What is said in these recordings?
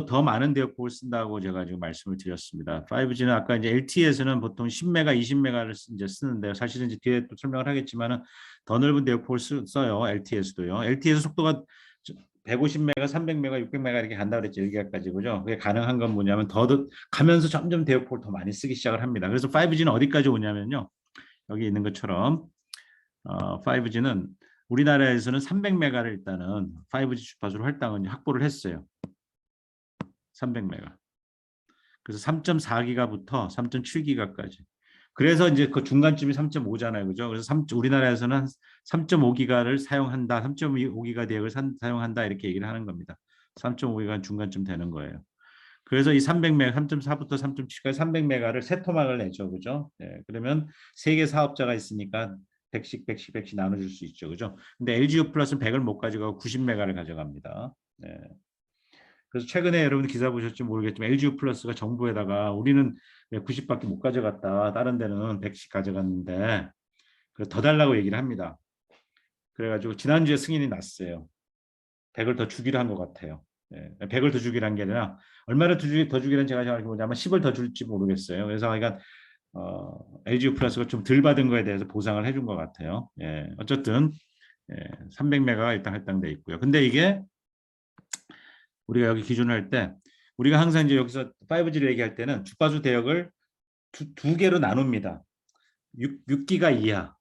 더 많은 대역폭을 쓴다고 제가 지금 말씀을 드렸습니다. 5G는 아까 이제 LTE에서는 보통 10메가, 20메가를 이제 쓰는데요. 사실은 이제 뒤에 또 설명을 하겠지만은 더 넓은 대역폭을 써요. LTE에서도요. LTE에서 속도가 150메가, 300메가, 600메가 이렇게 간다 그랬죠. 1기가까지 그죠? 그게 가능한 건 뭐냐면 더 가면서 점점 대역폭을 더 많이 쓰기 시작을 합니다. 그래서 5G는 어디까지 오냐면요. 여기 있는 것처럼 5G는 우리나라에서는 300메가를 일단은 5G 주파수로 할당은 확보를 했어요. 300메가. 그래서 3.4기가부터 3.7기가까지. 그래서 이제 그 중간쯤이 3.5잖아요. 그죠? 그래서 우리나라에서는 3.5기가를 사용한다. 3.5기가 대역을 사용한다. 이렇게 얘기를 하는 겁니다. 3.5기가 중간쯤 되는 거예요. 그래서 이 300메가, 3.4부터 3.7까지 300메가를 세 토막을 내죠. 그죠? 네, 그러면 세 개 사업자가 있으니까 100씩 나눠줄 수 있죠. 그죠? 근데 LGU 플러스는 100을 못 가져가고 90메가를 가져갑니다. 네. 그래서 최근에 여러분 기사 보셨지 모르겠지만 LGU 플러스가 정부에다가 우리는 90밖에 못 가져갔다. 다른 데는 100씩 가져갔는데 더 달라고 얘기를 합니다. 그래가지고 지난주에 승인이 났어요. 100을 더 주기로 한 것 같아요. 100을 더 주기로 한 게 아니라 얼마를 더 주기로는 제가 생각해 보자면 10을 더 줄지 모르겠어요. 그래서 그러니까 LGU 플러스가 좀 덜 받은 거에 대해서 보상을 해준 것 같아요. 어쨌든 300메가가 일단 할당돼 있고요. 근데 이게 우리가 여기 기준을 할 때 우리가 항상 이제 여기서 5G를 얘기할 때는 주파수 대역을 두 개로 나눕니다. 6기가 이하,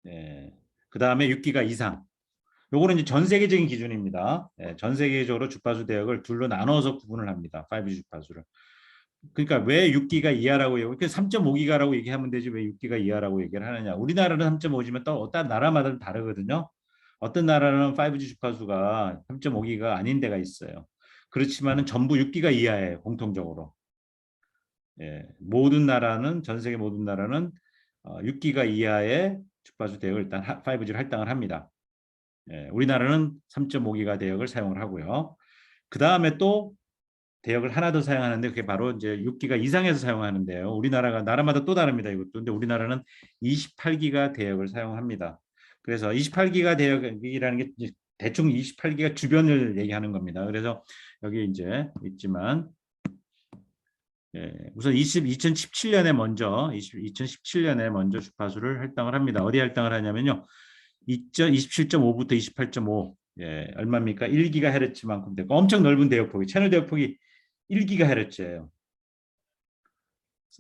그 다음에 6기가 이상. 요거는 이제 전 세계적인 기준입니다. 전 세계적으로 주파수 대역을 둘로 나눠서 구분을 합니다. 5G 주파수를. 그러니까 왜 6기가 이하라고 얘기하고 3.5기가라고 얘기하면 되지 왜 6기가 이하라고 얘기를 하느냐. 우리나라는 3.5지만 또 어떤 나라마다 다르거든요. 어떤 나라는 5G 주파수가 3.5기가 아닌 데가 있어요. 그렇지만은 전부 6기가 이하예요. 공통적으로. 모든 나라는 전 세계 모든 나라는 6기가 이하의 주파수 대역을 일단 5G를 할당을 합니다. 우리나라는 3.5기가 대역을 사용을 하고요. 그 다음에 또 대역을 하나 더 사용하는데 그게 바로 이제 6기가 이상에서 사용하는데요. 우리나라가 나라마다 또 다릅니다. 이것도. 근데 우리나라는 28기가 대역을 사용합니다. 그래서 28기가 대역이라는 게 대충 28기가 주변을 얘기하는 겁니다. 그래서 여기 이제 있지만 우선 2017년에 먼저 2017년에 먼저 주파수를 할당을 합니다. 어디 할당을 하냐면요. 27.5부터 28.5 얼마입니까? 1GHz만큼 되고 엄청 넓은 대역폭이 채널 대역폭이 1GHz예요.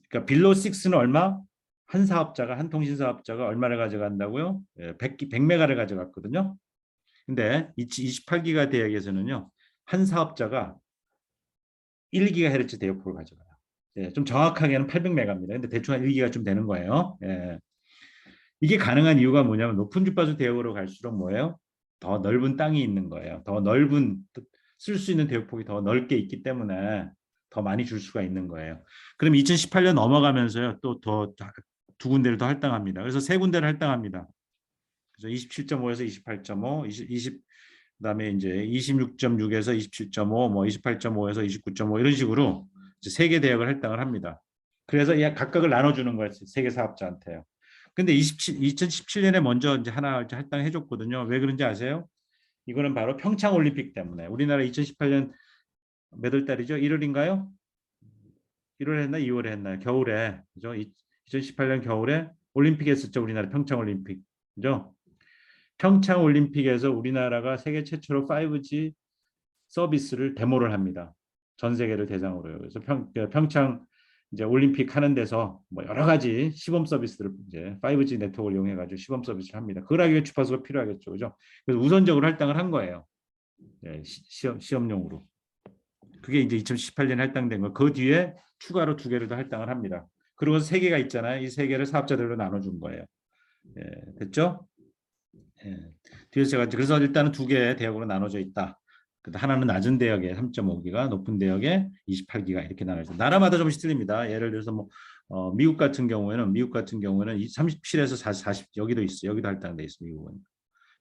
그러니까 빌로 6는 얼마? 한 통신 사업자가 얼마를 가져간다고요? 100메가를 가져갔거든요. 근데 28기가 대역에서는요. 한 사업자가 1GHz 대역폭을 가져가요. 좀 정확하게는 800메가입니다. 근데 대충 한 1기가 좀 되는 거예요. 이게 가능한 이유가 뭐냐면 높은 주파수 대역으로 갈수록 뭐예요? 더 넓은 땅이 있는 거예요. 더 넓은 쓸 수 있는 대역폭이 더 넓게 있기 때문에 더 많이 줄 수가 있는 거예요. 그럼 2018년 넘어가면서요. 또 더 두 군데를 더 할당합니다. 그래서 세 군데를 할당합니다. 그래서 27.5에서 28.5, 20 그다음에 이제 26.6에서 27.5, 뭐 28.5에서 29.5 이런 식으로 이제 세 개 대역을 할당을 합니다. 그래서 각각을 나눠주는 거예요. 세 개 사업자한테요. 근데 2017년에 먼저 이제 하나 이제 할당해 줬거든요. 왜 그런지 아세요? 이거는 바로 평창 올림픽 때문에. 우리나라 2018년 몇 월 달이죠? 1월인가요? 1월에 했나? 2월에 했나요? 겨울에. 그죠? 2018년 겨울에 올림픽 했었죠. 우리나라 평창 올림픽. 그죠? 평창 올림픽에서 우리나라가 세계 최초로 5G 서비스를 데모를 합니다. 전 세계를 대상으로요. 그래서 평창 이제 올림픽 하는 데서 뭐 여러 가지 시범 서비스를 이제 5G 네트워크를 이용해 가지고 시범 서비스를 합니다. 그걸 하기 위해 주파수가 필요하겠죠, 그죠? 그래서 우선적으로 할당을 한 거예요. 시험용으로. 그게 이제 2018년에 할당된 거. 그 뒤에 추가로 두 개를 더 할당을 합니다. 그리고 세 개가 있잖아요. 이 세 개를 사업자들로 나눠준 거예요. 됐죠? 뒤에서 제가 그래서 일단은 두 개의 대역으로 나눠져 있다. 하나는 낮은 대역에 3.5기가, 높은 대역에 28기가 이렇게 나눠져. 나라마다 조금씩 틀립니다. 예를 들어서 뭐 미국 같은 경우에는 37에서 40 여기도 있어요. 여기도 할당돼 있어요.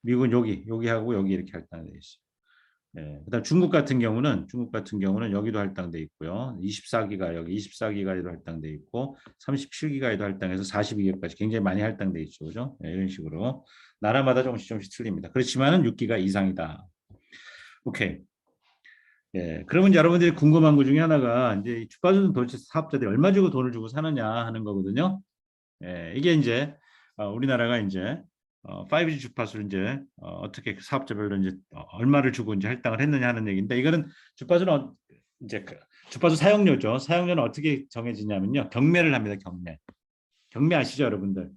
미국은 여기 하고 여기 이렇게 할당돼 있어요. 그다음 중국 같은 경우는 여기도 할당돼 있고요. 24기가 여기 24기가에도 할당돼 있고 37기가에도 할당해서 42기가까지 굉장히 많이 할당돼 있죠. 그죠? 이런 식으로 나라마다 조금씩 틀립니다. 그렇지만은 6기가 이상이다. 오케이. 예, 그러면 이제 여러분들이 궁금한 것 중에 하나가 이제 이 주파수 도대체 사업자들이 얼마 주고 돈을 주고 사느냐 하는 거거든요. 예, 이게 이제 우리나라가 이제 5G 주파수를 이제 어떻게 사업자별로 이제 얼마를 주고 이제 할당을 했느냐 하는 얘기인데 이거는 주파수는 이제 주파수 사용료죠. 사용료는 어떻게 정해지냐면요. 경매를 합니다. 경매. 경매 아시죠, 여러분들?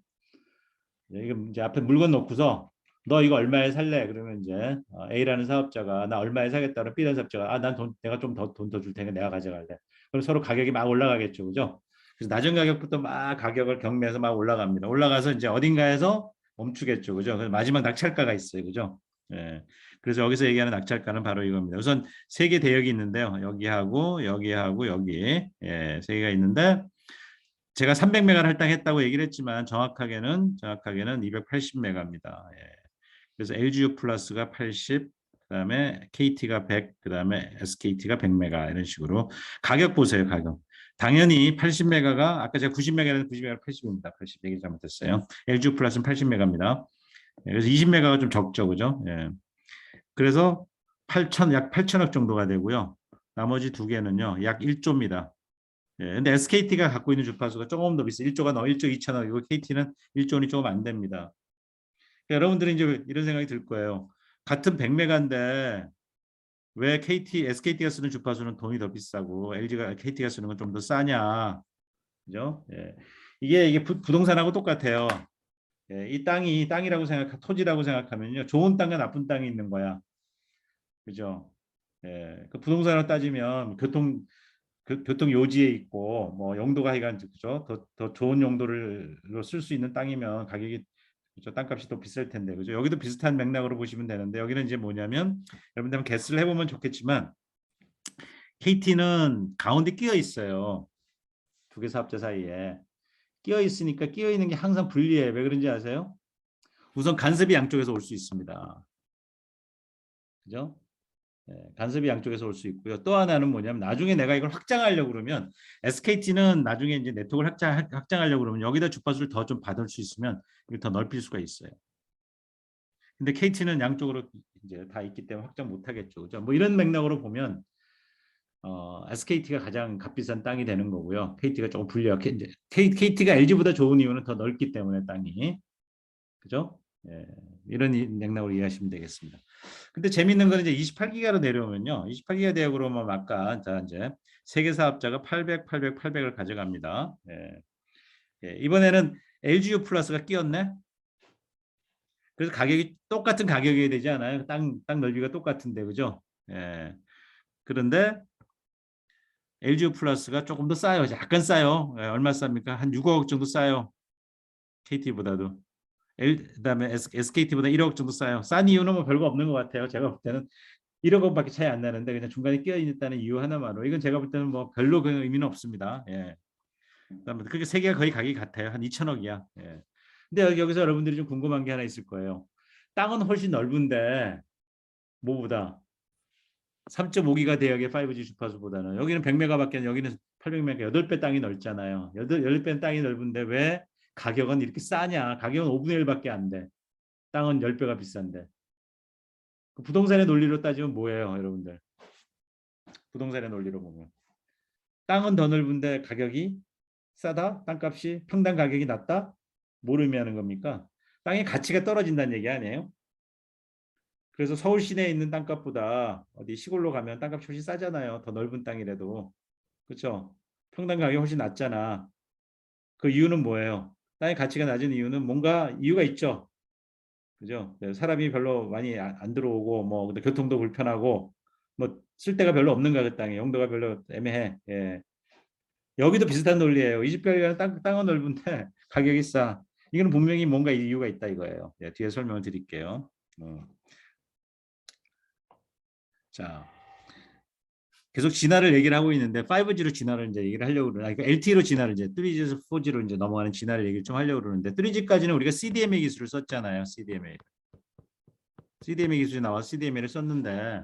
예, 이거 이제 앞에 물건 놓고서 너 이거 얼마에 살래? 그러면 이제 A라는 사업자가 나 얼마에 사겠다. 그럼 B라는 사업자가 난 내가 좀 돈 더 줄 테니까 내가 가져갈래. 그럼 서로 가격이 막 올라가겠죠, 그죠? 그래서 낮은 가격부터 막 가격을 경매해서 막 올라갑니다. 올라가서 이제 어딘가에서 멈추겠죠, 그죠? 그래서 마지막 낙찰가가 있어요, 그죠? 예. 그래서 여기서 얘기하는 낙찰가는 바로 이겁니다. 우선 세 개 대역이 있는데요. 여기하고 여기하고 여기 세 개가 있는데 제가 300메가를 할당했다고 얘기를 했지만 정확하게는 280메가입니다. 예. 그래서 LGU 플러스가 80, 그다음에 KT가 100, 그다음에 SKT가 100메가 이런 식으로 가격 보세요. 가격. 당연히 80메가가 아까 제가 90메가는 90메가 80입니다. 80 얘기 잘못했어요. LGU 플러스는 80메가입니다. 그래서 20메가가 좀 적죠, 그죠? 예. 그래서 약 8천억 정도가 되고요. 나머지 두 개는요, 약 1조입니다. 예, 근데 SKT가 갖고 있는 주파수가 조금 더 비싸. 1조가 1조 2천억이고 KT는 1조 원이 조금 안 됩니다. 여러분들이 이제 이런 생각이 들 거예요. 같은 100메가인데 왜 SKT가 쓰는 주파수는 돈이 더 비싸고 KT가 쓰는 건 좀 더 싸냐, 그죠? 예. 이게 부동산하고 똑같아요. 예, 이 땅이라고 토지라고 생각하면요, 좋은 땅과 나쁜 땅이 있는 거야, 그죠? 예, 그 부동산으로 따지면 교통 요지에 있고 뭐 용도가 하여간 그죠? 더 좋은 용도로 쓸 수 있는 땅이면 가격이 그죠? 땅값이 더 비쌀 텐데 그죠? 여기도 비슷한 맥락으로 보시면 되는데 여기는 이제 뭐냐면 여러분들 한번 개수를 해보면 좋겠지만 KT는 가운데 끼어 있어요. 두 개 사업자 사이에 끼어 있으니까 끼어 있는 게 항상 불리해. 왜 그런지 아세요? 우선 간섭이 양쪽에서 올 수 있습니다. 그죠? 간섭이 양쪽에서 올 수 있고요. 또 하나는 뭐냐면 나중에 내가 이걸 확장하려고 그러면 SKT는 나중에 이제 네트워크를 확장하려고 그러면 여기다 주파수를 더 좀 받을 수 있으면 이걸 더 넓힐 수가 있어요. 근데 KT는 양쪽으로 이제 다 있기 때문에 확장 못 하겠죠. 그죠? 뭐 이런 맥락으로 보면 SKT가 가장 값비싼 땅이 되는 거고요. KT가 조금 불리해요. 이제 KT가 LG보다 좋은 이유는 더 넓기 때문에 땅이. 그죠? 예, 이런 맥락으로 이해하시면 되겠습니다. 근데 재밌는 건 이제 28기가로 내려오면요. 28기가 대역으로 뭐 아까 자 이제 세계 사업자가 800, 800, 800을 가져갑니다. 예. 예, 이번에는 LGU 플러스가 끼었네. 그래서 가격이 똑같은 가격이 되지 않아요? 땅 넓이가 똑같은데 그죠? 예. 그런데 LGU 플러스가 조금 더 싸요. 약간 싸요. 예, 얼마 쌉니까? 한 6억 정도 싸요. KT보다도. 그다음에 SKT보다 1억 정도 싸요. 싼 이유는 뭐 별거 없는 것 같아요. 제가 볼 때는 1억 원밖에 차이 안 나는데 그냥 중간에 끼어 있다는 이유 하나만으로 이건 제가 볼 때는 뭐 별로 그 의미는 없습니다. 예. 그다음에 그게 세 개가 거의 가격이 같아요. 한 2천억이야. 예. 근데 여기서 여러분들이 좀 궁금한 게 하나 있을 거예요. 땅은 훨씬 넓은데 뭐보다 3.5기가 대역의 5G 주파수보다는 여기는 100메가밖에 여기는 800메가 8배 땅이 넓잖아요. 8배 땅이 넓은데 왜 가격은 이렇게 싸냐? 가격은 5분의 1밖에 안 돼. 땅은 10배가 비싼데. 그 부동산의 논리로 따지면 뭐예요, 여러분들? 부동산의 논리로 보면 땅은 더 넓은데 가격이 싸다? 땅값이 평당 가격이 낮다? 뭘 의미하는 겁니까? 땅의 가치가 떨어진다는 얘기 아니에요? 그래서 서울 시내에 있는 땅값보다 어디 시골로 가면 땅값이 훨씬 싸잖아요. 더 넓은 땅이라도. 그렇죠? 평당 가격이 훨씬 낮잖아. 그 이유는 뭐예요? 땅의 가치가 낮은 이유는 뭔가 이유가 있죠. 그죠? 사람이 별로 많이 안 들어오고 뭐 근데 교통도 불편하고 뭐 쓸 데가 별로 없는가 그 땅에 용도가 별로 애매해. 예. 여기도 비슷한 논리예요. 이집트가 땅은 넓은데 가격이 싸. 이거는 분명히 뭔가 이유가 있다 이거예요. 예, 뒤에 설명을 드릴게요. 자, 계속 진화를 얘기를 하고 있는데 5G로 진화를 이제 얘기를 하려고 그러나 LTE로 진화를 이제 3G에서 4G로 이제 넘어가는 진화를 얘기를 좀 하려고 그러는데 3G까지는 우리가 CDMA 기술을 썼잖아요. CDMA 기술이 나와서 CDMA를 썼는데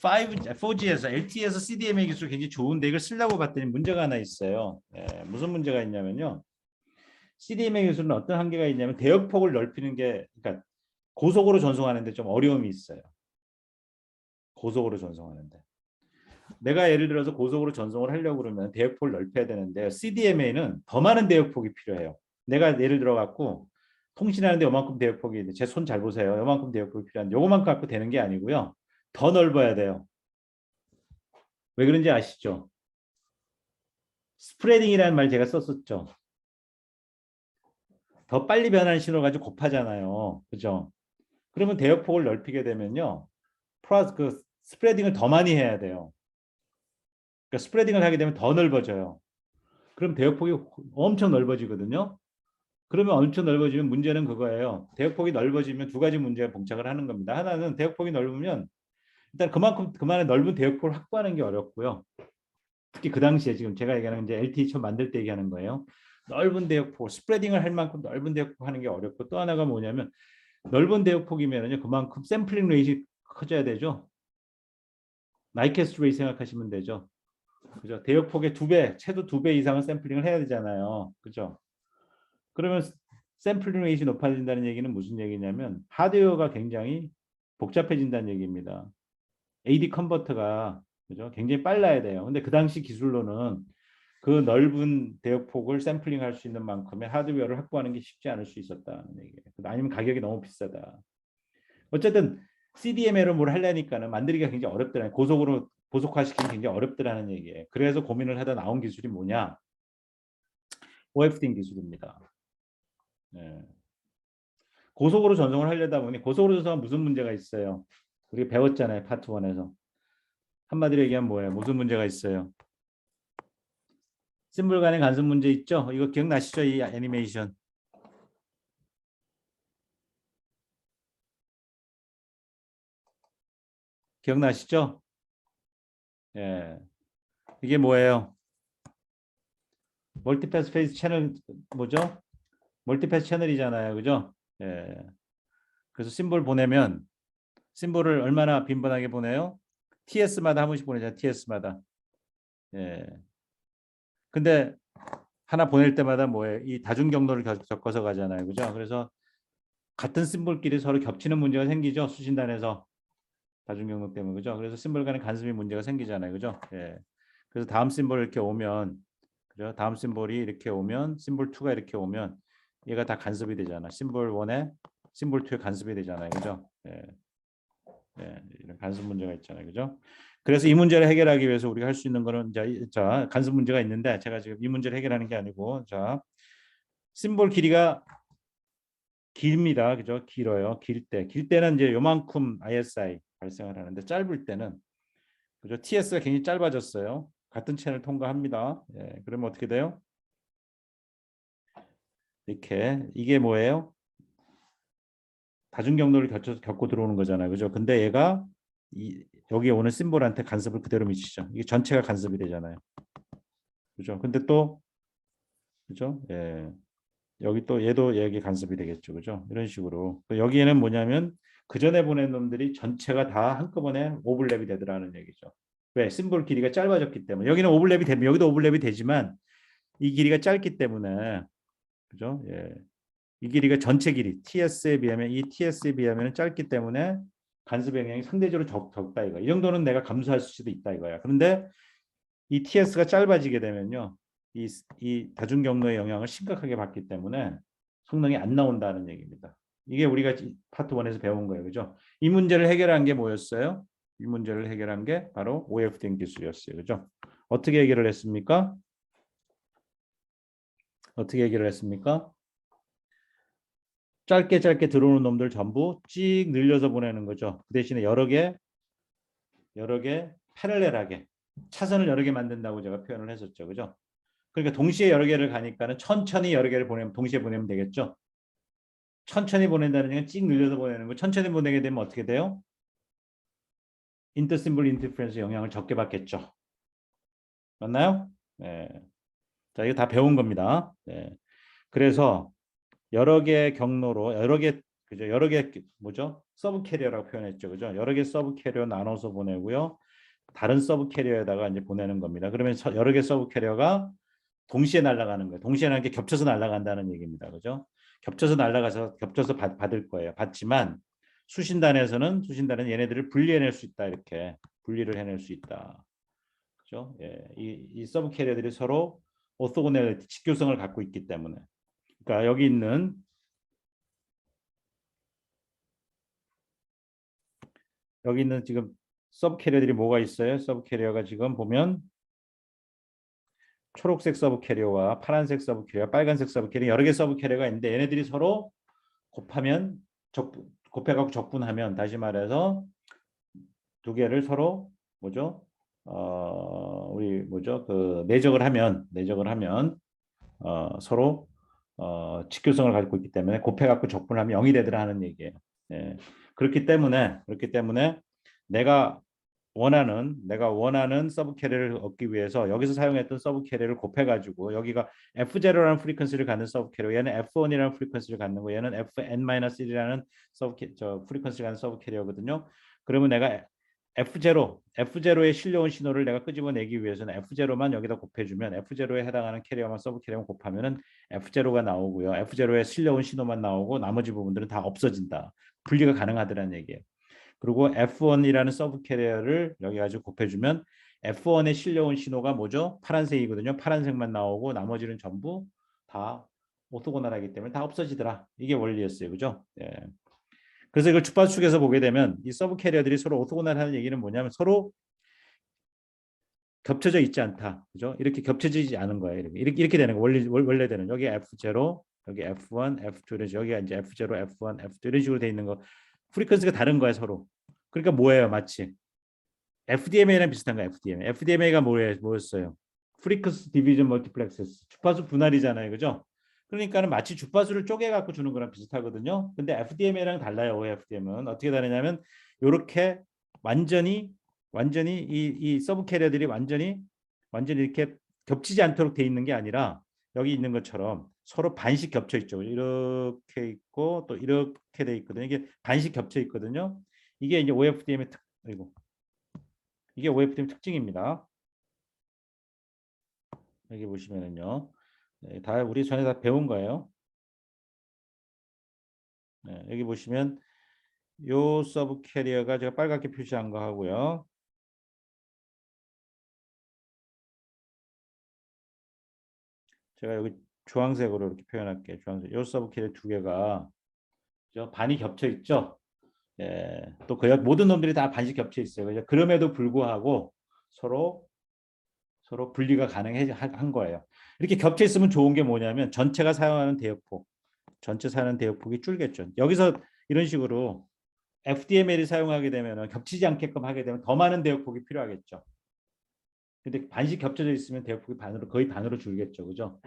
4G에서 LTE에서 CDMA 기술 굉장히 좋은데 이걸 쓰려고 봤더니 문제가 하나 있어요. 예, 무슨 문제가 있냐면요. CDMA 기술은 어떤 한계가 있냐면 대역폭을 넓히는 게 그러니까 고속으로 전송하는데 좀 어려움이 있어요. 고속으로 전송하는데. 내가 예를 들어서 고속으로 전송을 하려고 그러면 대역폭을 넓혀야 되는데 CDMA는 더 많은 대역폭이 필요해요. 내가 예를 들어 갖고 통신하는데 요만큼 대역폭이 제 손 잘 보세요. 요만큼 대역폭이 필요한데 요거만큼 갖고 되는 게 아니고요. 더 넓어야 돼요. 왜 그런지 아시죠? 스프레딩이라는 말 제가 썼었죠. 더 빨리 변하는 신호 가지고 곱하잖아요. 그죠? 그러면 대역폭을 넓히게 되면요. 플러스 그 스프레딩을 더 많이 해야 돼요. 그러니까 스프레딩을 하게 되면 더 넓어져요. 그럼 대역폭이 엄청 넓어지거든요. 그러면 엄청 넓어지면 문제는 그거예요. 대역폭이 넓어지면 두 가지 문제가 봉착을 하는 겁니다. 하나는 대역폭이 넓으면 일단 그만의 넓은 대역폭을 확보하는 게 어렵고요. 특히 그 당시에 지금 제가 얘기하는 이제 LTE 처음 만들 때 얘기하는 거예요. 넓은 대역폭, 스프레딩을 할 만큼 넓은 대역폭 하는 게 어렵고 또 하나가 뭐냐면 넓은 대역폭이면요 그만큼 샘플링 레이트 커져야 되죠. 나이캐스트 레이 생각하시면 되죠. 그죠? 대역폭의 2배, 최소 2배 이상은 샘플링을 해야 되잖아요. 그죠? 그러면 샘플링 레이트 높아진다는 얘기는 무슨 얘기냐면 하드웨어가 굉장히 복잡해진다는 얘기입니다. AD 컨버터가 그죠? 굉장히 빨라야 돼요. 근데 그 당시 기술로는 그 넓은 대역폭을 샘플링할 수 있는 만큼의 하드웨어를 확보하는 게 쉽지 않을 수 있었다는 얘기예요. 아니면 가격이 너무 비싸다. 어쨌든 CDMA로 뭘 하려니까는 만들기가 굉장히 어렵더라는 고속으로 고속화시키기 굉장히 어렵더라는 얘기예요. 그래서 고민을 하다 나온 기술이 뭐냐? OFDM 기술입니다. 네. 고속으로 전송을 하려다 보니 고속으로 전송은 무슨 문제가 있어요? 우리 배웠잖아요. 파트 1에서. 한마디로 얘기하면 뭐예요? 무슨 문제가 있어요? 심볼 간의 간섭 문제 있죠? 이거 기억나시죠? 이 애니메이션. 기억나시죠? 예. 이게 뭐예요? 멀티패스 페이스 채널 뭐죠? 멀티패스 채널이잖아요. 그죠? 예. 그래서 심볼 보내면 심볼을 얼마나 빈번하게 보내요? TS마다 한 번씩 보내잖아요. TS마다. 예. 근데 하나 보낼 때마다 뭐예요? 이 다중 경로를 겪어서 가잖아요. 그죠? 그래서 같은 심볼끼리 서로 겹치는 문제가 생기죠. 수신단에서 다중 경로 때문에. 그죠? 그래서 심볼 간의 간섭이 문제가 생기잖아요. 그죠? 예. 그래서 다음 심볼 이렇게 오면 그죠? 다음 심볼이 이렇게 오면 심볼 2가 이렇게 오면 얘가 다 간섭이 되잖아. 심볼 1에 심볼 2에 간섭이 되잖아요. 그죠? 예. 예, 이런 간섭 문제가 있잖아요. 그죠? 그래서 이 문제를 해결하기 위해서 우리가 할 수 있는 거는 자, 간섭 문제가 있는데 제가 지금 이 문제를 해결하는 게 아니고 자, 심볼 길이가 깁니다. 그죠? 길어요. 길 때는 이제 요만큼 ISI 발생을 하는데 짧을 때는 그죠? TS가 굉장히 짧아졌어요. 같은 채널 통과합니다. 예, 그러면 어떻게 돼요? 이렇게 이게 뭐예요? 다중 경로를 겪고 들어오는 거잖아요. 그죠? 근데 얘가 여기 오는 심볼한테 간섭을 그대로 미치죠. 이게 전체가 간섭이 되잖아요. 그죠? 근데 또 그죠? 예. 여기 또 얘도 얘기 간섭이 되겠죠. 그죠? 이런 식으로. 여기에는 뭐냐면 그 전에 보낸 놈들이 전체가 다 한꺼번에 오버랩이 되더라는 얘기죠. 왜? 심볼 길이가 짧아졌기 때문에. 여기는 오버랩이 되면 여기도 오버랩이 되지만 이 길이가 짧기 때문에 그죠? 예. 이 길이가 전체 길이 TS에 비하면 이 TS에 비하면 짧기 때문에 간섭 영향이 상대적으로 적다 이거. 이 정도는 내가 감수할 수도 있다 이거야. 그런데 이 TS가 짧아지게 되면요. 이 다중 경로의 영향을 심각하게 받기 때문에 성능이 안 나온다는 얘기입니다. 이게 우리가 파트 1에서 배운 거예요. 그죠? 이 문제를 해결한 게 뭐였어요? 이 문제를 해결한 게 바로 OFDM 기술이었어요. 그죠? 어떻게 해결을 했습니까? 어떻게 해결을 했습니까? 짧게 들어오는 놈들 전부 찍 늘려서 보내는 거죠. 그 대신에 여러 개 패럴렐하게 차선을 여러 개 만든다고 제가 표현을 했었죠. 그죠? 그러니까 동시에 여러 개를 가니까는 천천히 여러 개를 보내면 동시에 보내면 되겠죠. 천천히 보낸다는 얘기는 찍 늘려서 보내는 거. 천천히 보내게 되면 어떻게 돼요? 인터심볼 인터ference 영향을 적게 받겠죠. 맞나요? 네. 자, 이거 다 배운 겁니다. 네. 그래서 여러 개 경로로 여러 개 그죠? 여러 개 뭐죠? 서브 캐리어라고 표현했죠. 그죠? 여러 개 서브 캐리어 나눠서 보내고요. 다른 서브 캐리어에다가 이제 보내는 겁니다. 그러면 여러 개 서브 캐리어가 동시에 날아가는 거예요. 동시에 날게 겹쳐서 날아간다는 얘기입니다. 그죠? 겹쳐서 날아가서 겹쳐서 받을 거예요. 받지만 수신단은 얘네들을 분리해낼 수 있다. 이렇게 분리를 해낼 수 있다. 그렇죠? 예, 이 서브 캐리어들이 서로 오토고넬리티 직교성을 갖고 있기 때문에. 그러니까 여기 있는 지금 서브 캐리어들이 뭐가 있어요? 서브 캐리어가 지금 보면 초록색 서브 캐리어와 파란색 서브 캐리어, 빨간색 서브 캐리어 여러 개 서브 캐리어가 있는데 얘네들이 서로 곱하면 곱해갖고 적분하면 다시 말해서 두 개를 서로 뭐죠? 우리 뭐죠? 그 내적을 하면 서로 직교성을 가지고 있기 때문에 곱해갖고 적분하면 0이 되더라 하는 얘기예요. 예. 그렇기 때문에 내가 내가 원하는 서브 캐리어를 얻기 위해서 여기서 사용했던 서브 캐리어를 곱해가지고 여기가 F0라는 프리퀀시를 갖는 서브 캐리어, 얘는 F1이라는 프리퀀시를 갖는 거, 얘는 FN-1이라는 프리퀀시를 갖는 서브 캐리어거든요. 그러면 내가 F0에 실려온 신호를 내가 끄집어내기 위해서는 F0만 여기다 곱해주면 F0에 해당하는 캐리어만 서브 캐리어만 곱하면은 F0가 나오고요. F0에 실려온 신호만 나오고 나머지 부분들은 다 없어진다. 분리가 가능하다는 얘기예요. 그리고 F1이라는 서브 캐리어를 여기 가지고 곱해주면 F1에 실려온 신호가 뭐죠? 파란색이거든요. 파란색만 나오고 나머지는 전부 다 오토고널하기 때문에 다 없어지더라. 이게 원리였어요. 그죠? 예. 그래서 이걸 주파수축에서 보게 되면 이 서브 캐리어들이 서로 오토고널하는 얘기는 뭐냐면 서로 겹쳐져 있지 않다. 그죠? 이렇게 겹쳐지지 않은 거예요. 이렇게 되는 거. 원래대는 여기 F0, 여기 F1, F2 이런 식으로 여기가 이제 F0, F1, F2 이런 식으로 돼 있는 거. 프리퀀시가 다른 거예요, 서로. 그러니까 뭐예요, 마치 FDMA랑 비슷한 거예요. FDMA가 뭐였어요? 프리퀀시 디비전 멀티플렉스. 주파수 분할이잖아요, 그죠? 그러니까는 마치 주파수를 쪼개 갖고 주는 거랑 비슷하거든요. 근데 FDMA랑 달라요. OFDM은 어떻게 다르냐면 이렇게 완전히 이 서브 캐리어들이 완전히 이렇게 겹치지 않도록 돼 있는 게 아니라 여기 있는 것처럼 서로 반씩 겹쳐 있죠. 이렇게 있고 또 이렇게 돼 있거든요. 이게 반씩 겹쳐 있거든요. 이게 이제 OFDM의 이게 OFDM 특징입니다. 여기 보시면은요. 네, 다 우리 전에 다 배운 거예요. 네, 여기 보시면 요 서브 캐리어가 제가 빨갛게 표시한 거 하고요. 제가 여기 주황색으로 이렇게 표현할게요. 주황색. 요 서브 캐리어 두 개가 반이 겹쳐 있죠. 예, 또 그 모든 놈들이 다 반씩 겹쳐 있어요. 그럼에도 불구하고 서로 분리가 가능한 거예요. 이렇게 겹쳐 있으면 좋은 게 뭐냐면 전체 사용하는 대역폭이 줄겠죠. 여기서 이런 식으로 FDML을 사용하게 되면 겹치지 않게끔 하게 되면 더 많은 대역폭이 필요하겠죠. 근데 반씩 겹쳐져 있으면 대역폭이 거의 반으로 줄겠죠, 그죠?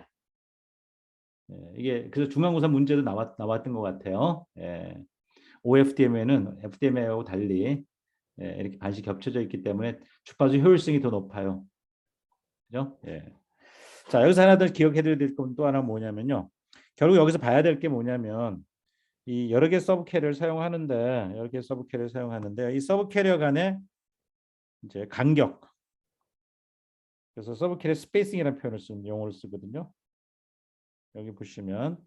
예, 이게 그래서 중간고사 문제도 나왔던 것 같아요. 예, OFDM에는 FDMA하고 달리 이렇게 반씩 겹쳐져 있기 때문에 주파수 효율성이 더 높아요. 그죠? 예. 자, 여기서 하나 더 기억해 드려야 될 건 또 하나 뭐냐면요. 결국 여기서 봐야 될 게 뭐냐면 이 여러 개 서브 캐리어를 사용하는데 이 서브 캐리어 간의 이제 간격. 그래서 서브 캐리어 스페이싱이라는 용어를 쓰거든요. 여기 보시면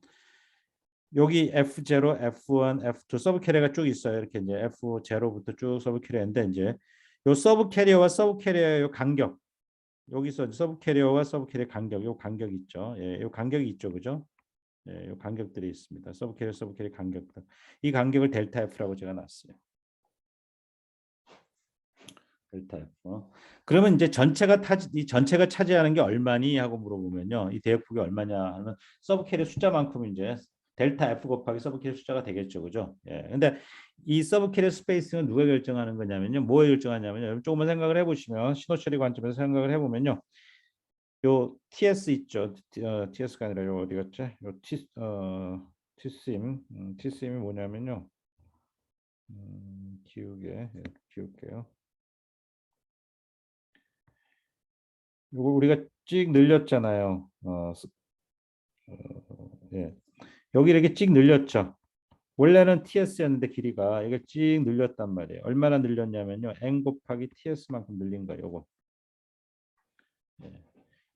여기 F0, F1, F2 서브 캐리어가 쭉 있어요. 이렇게 이제 F0부터 쭉 서브 캐리어인데 이제 요 서브 캐리어와 서브 캐리어의 간격 여기서 서브 캐리어와 서브 캐리어 간격 요 간격 있죠. 예, 요 간격이 있죠, 그죠? 예, 요 간격들이 있습니다. 서브 캐리어 간격들. 이 간격을 델타 F라고 제가 놨어요. 델타 F. 그러면 이제 이 전체가 차지하는 게 얼마니 하고 물어보면요. 이 대역폭이 얼마냐 하면 서브 캐리어 숫자만큼 이제 델타 F 곱하기 서브 캐리어 숫자가 되겠죠. 그죠? 예. 근데 이 서브 캐리어 스페이스는 누가 결정하는 거냐면요. 뭐에 결정하냐면요. 여러분 조금만 생각을 해 보시면 신호 처리 관점에서 생각을 해 보면요. 요 TS 있죠. TS가 아니라 요 어디 갔지? 요 T심. T심이 뭐냐면요. 기울게요. 요거 우리가 찍 늘렸잖아요. 예. 여기 이렇게 찍 늘렸죠. 원래는 TS였는데 길이가 이게 찍 늘렸단 말이에요. 얼마나 늘렸냐면요. N 곱하기 TS만큼 늘린 거예요. 요거. 예.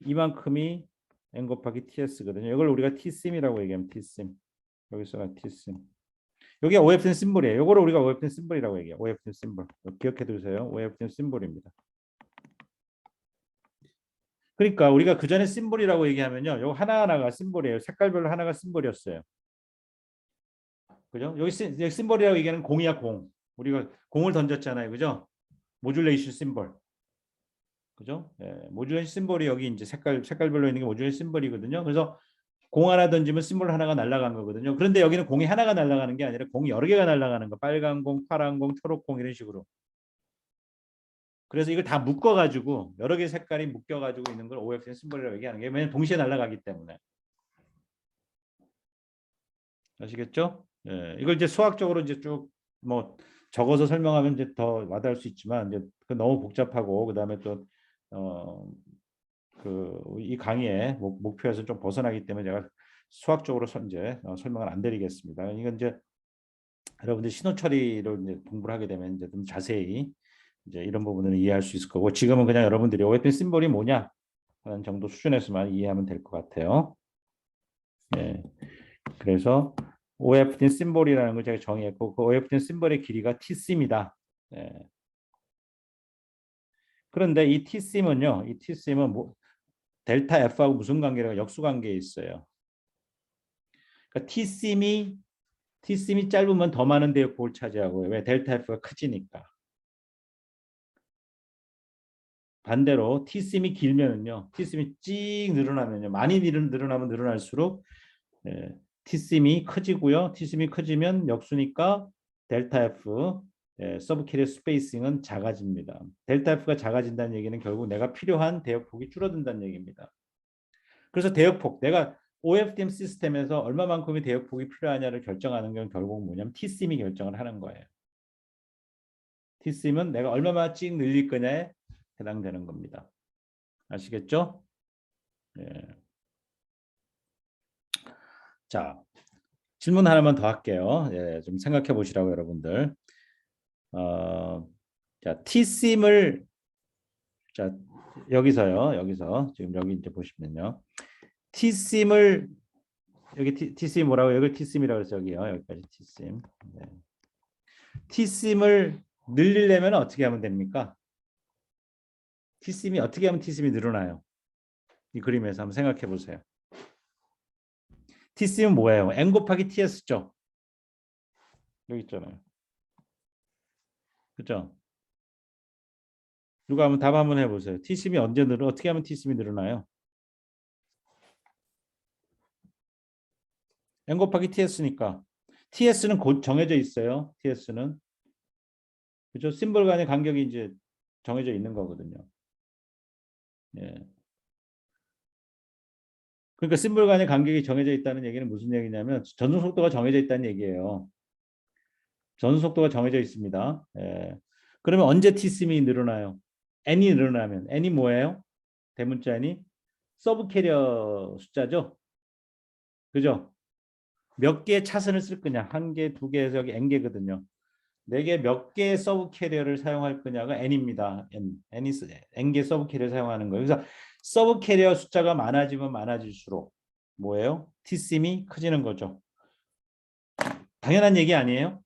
이만큼이 N 곱하기 TS거든요. 이걸 우리가 T심이라고 얘기하면 T심. 여기서가 T심. 여기가 OFN 심볼이에요. 요거를 우리가 OFN 심볼이라고 얘기해요. OFN 심볼. 기억해 두세요. OFN 심볼입니다. 그러니까 우리가 그 전에 심볼이라고 얘기하면요. 요 하나하나가 심볼이에요. 색깔별로 하나가 심볼이었어요. 그죠? 여기 심볼이라고 얘기하는 공이야, 공. 우리가 공을 던졌잖아요. 그죠? 모듈레이션 심볼. 그죠? 예, 모듈레이션 심볼이 여기 이제 색깔별로 있는 게 모듈레이션 심볼이거든요. 그래서 공 하나 던지면 심볼 하나가 날아간 거거든요. 그런데 여기는 공이 하나가 날아가는 게 아니라 공이 여러 개가 날아가는 거. 빨간 공, 파란 공, 초록 공 이런 식으로. 그래서 이걸 다 묶어가지고 여러 개 색깔이 묶여가지고 있는 걸 OFN 심볼이라고 얘기하는 게 왜냐면 동시에 날아가기 때문에. 아시겠죠? 예, 이걸 이제 수학적으로 이제 쭉 뭐 적어서 설명하면 이제 더 와닿을 수 있지만 이제 그 너무 복잡하고 그다음에 또 그 이 강의의 목표에서 좀 벗어나기 때문에 제가 수학적으로 이제 설명을 안 드리겠습니다. 이건 이제 여러분들 신호 처리를 이제 공부를 하게 되면 이제 좀 자세히 이제 이런 부분을 이해할 수 있을 거고 지금은 그냥 여러분들이 OFN 심볼이 뭐냐 하는 정도 수준에서만 이해하면 될 것 같아요. 예. 그래서 OFD 심볼이라는 걸 제가 정의했고 그 OFD 심볼의 길이가 Tsim이다. 예. 그런데 이 Tsim은요. 이 Tsim은 뭐 델타 F하고 무슨 관계라고 역수 관계에 있어요. 그러니까 Tsim이 짧으면 더 많은 대역폭을 차지하고요. 왜? 델타 F가 크지니까. 반대로 Tsim이 길면은요. Tsim이 찍 늘어나면요. 많이 늘어나면 늘어날수록 예, Tsim이 커지고요. Tsim이 커지면 역수니까 델타 F 서브 캐리어 스페이싱은 작아집니다. 델타 F가 작아진다는 얘기는 결국 내가 필요한 대역폭이 줄어든다는 얘기입니다. 그래서 대역폭, 내가 OFDM 시스템에서 얼마만큼의 대역폭이 필요하냐를 결정하는 건 결국 뭐냐면 Tsim이 결정을 하는 거예요. Tsim은 내가 얼마만 찍 늘릴 거냐에 해당되는 겁니다. 아시겠죠? 예. 자, 질문 하나만 더 할게요. 예, 좀 생각해 보시라고 여러분들. 자, Tsim을 자 여기서 지금 여기 이제 보시면요. Tsim을 여기 Tsim 뭐라고 여기 Tsim이라고 해서 여기요. 여기까지 Tsim. 네. Tsim을 늘리려면 어떻게 하면 됩니까? Tsim이 어떻게 하면 Tsim이 늘어나요? 이 그림에서 한번 생각해 보세요. Tsim은 뭐예요? N 곱하기 TS죠. 여기 있잖아요. 그죠? 누가 한번 답 한번 해보세요. Tsim이 언제 어떻게 하면 Tsim이 늘어나요? N 곱하기 TS니까. TS는 곧 정해져 있어요. TS는. 그죠? 심볼 간의 간격이 이제 정해져 있는 거거든요. 예. 그러니까 심볼 간의 간격이 정해져 있다는 얘기는 무슨 얘기냐면 전송 속도가 정해져 있다는 얘기예요. 전송 속도가 정해져 있습니다. 예. 그러면 언제 Tsim이 늘어나요? N이 늘어나면 N이 뭐예요? 대문자 N이 서브 캐리어 숫자죠. 그죠? 몇 개의 차선을 쓸 거냐? 한 개, 두 개에서 여기 N 개거든요. 내게 몇 개의 서브 캐리어를 사용할 거냐가 N입니다. N이 N개 서브 캐리어 사용하는 거예요. 그래서 서브 캐리어 숫자가 많아지면 많아질수록 뭐예요? Tsim이 커지는 거죠. 당연한 얘기 아니에요?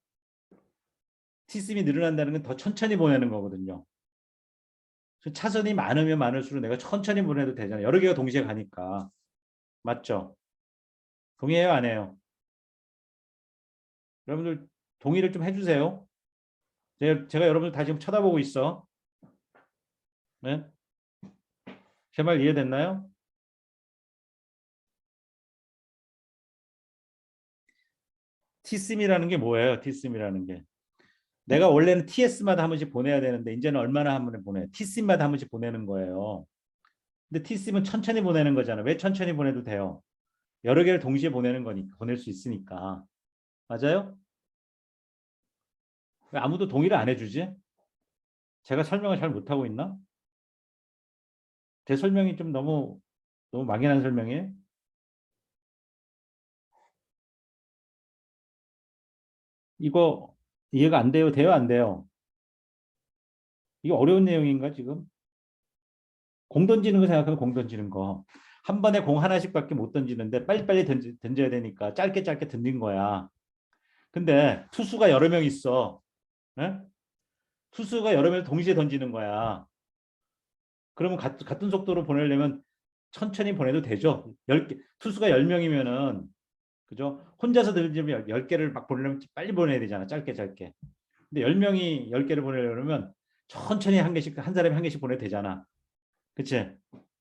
Tsim이 늘어난다는 건 더 천천히 보내는 거거든요. 차선이 많으면 많을수록 내가 천천히 보내도 되잖아요. 여러 개가 동시에 가니까. 맞죠? 동의해요? 안 해요? 여러분들 동의를 좀 해주세요. 제가 여러분들 다 지금 쳐다보고 있어. 네? 제 말 이해됐나요? Tsim이라는 게 뭐예요? Tsim이라는 게. 내가 원래는 TS마다 한 번씩 보내야 되는데 이제는 얼마나 한 번에 보내? Tsim마다 한 번씩 보내는 거예요. 근데 Tsim은 천천히 보내는 거잖아. 왜 천천히 보내도 돼요? 여러 개를 동시에 보내는 거니까 보낼 수 있으니까. 맞아요? 왜 아무도 동의를 안 해주지? 제가 설명을 잘 못하고 있나? 제 설명이 좀 너무 막연한 설명이에요? 이거 이해가 안 돼요? 돼요? 안 돼요? 이거 어려운 내용인가 지금? 공 던지는 거 생각하면 공 던지는 거. 한 번에 공 하나씩밖에 못 던지는데 빨리빨리 던져야 되니까 짧게 짧게 던진 거야. 근데 투수가 여러 명 있어. 에? 투수가 여러 명 동시에 던지는 거야. 그러면 같은 속도로 보내려면 천천히 보내도 되죠. 10개, 투수가 10명이면은 그죠? 혼자서 들으면 10개를 막 보내려면 빨리 보내야 되잖아. 짧게 짧게. 근데 10명이 10개를 보내려면 천천히 한 개씩 한 사람이 한 개씩 보내도 되잖아. 그치?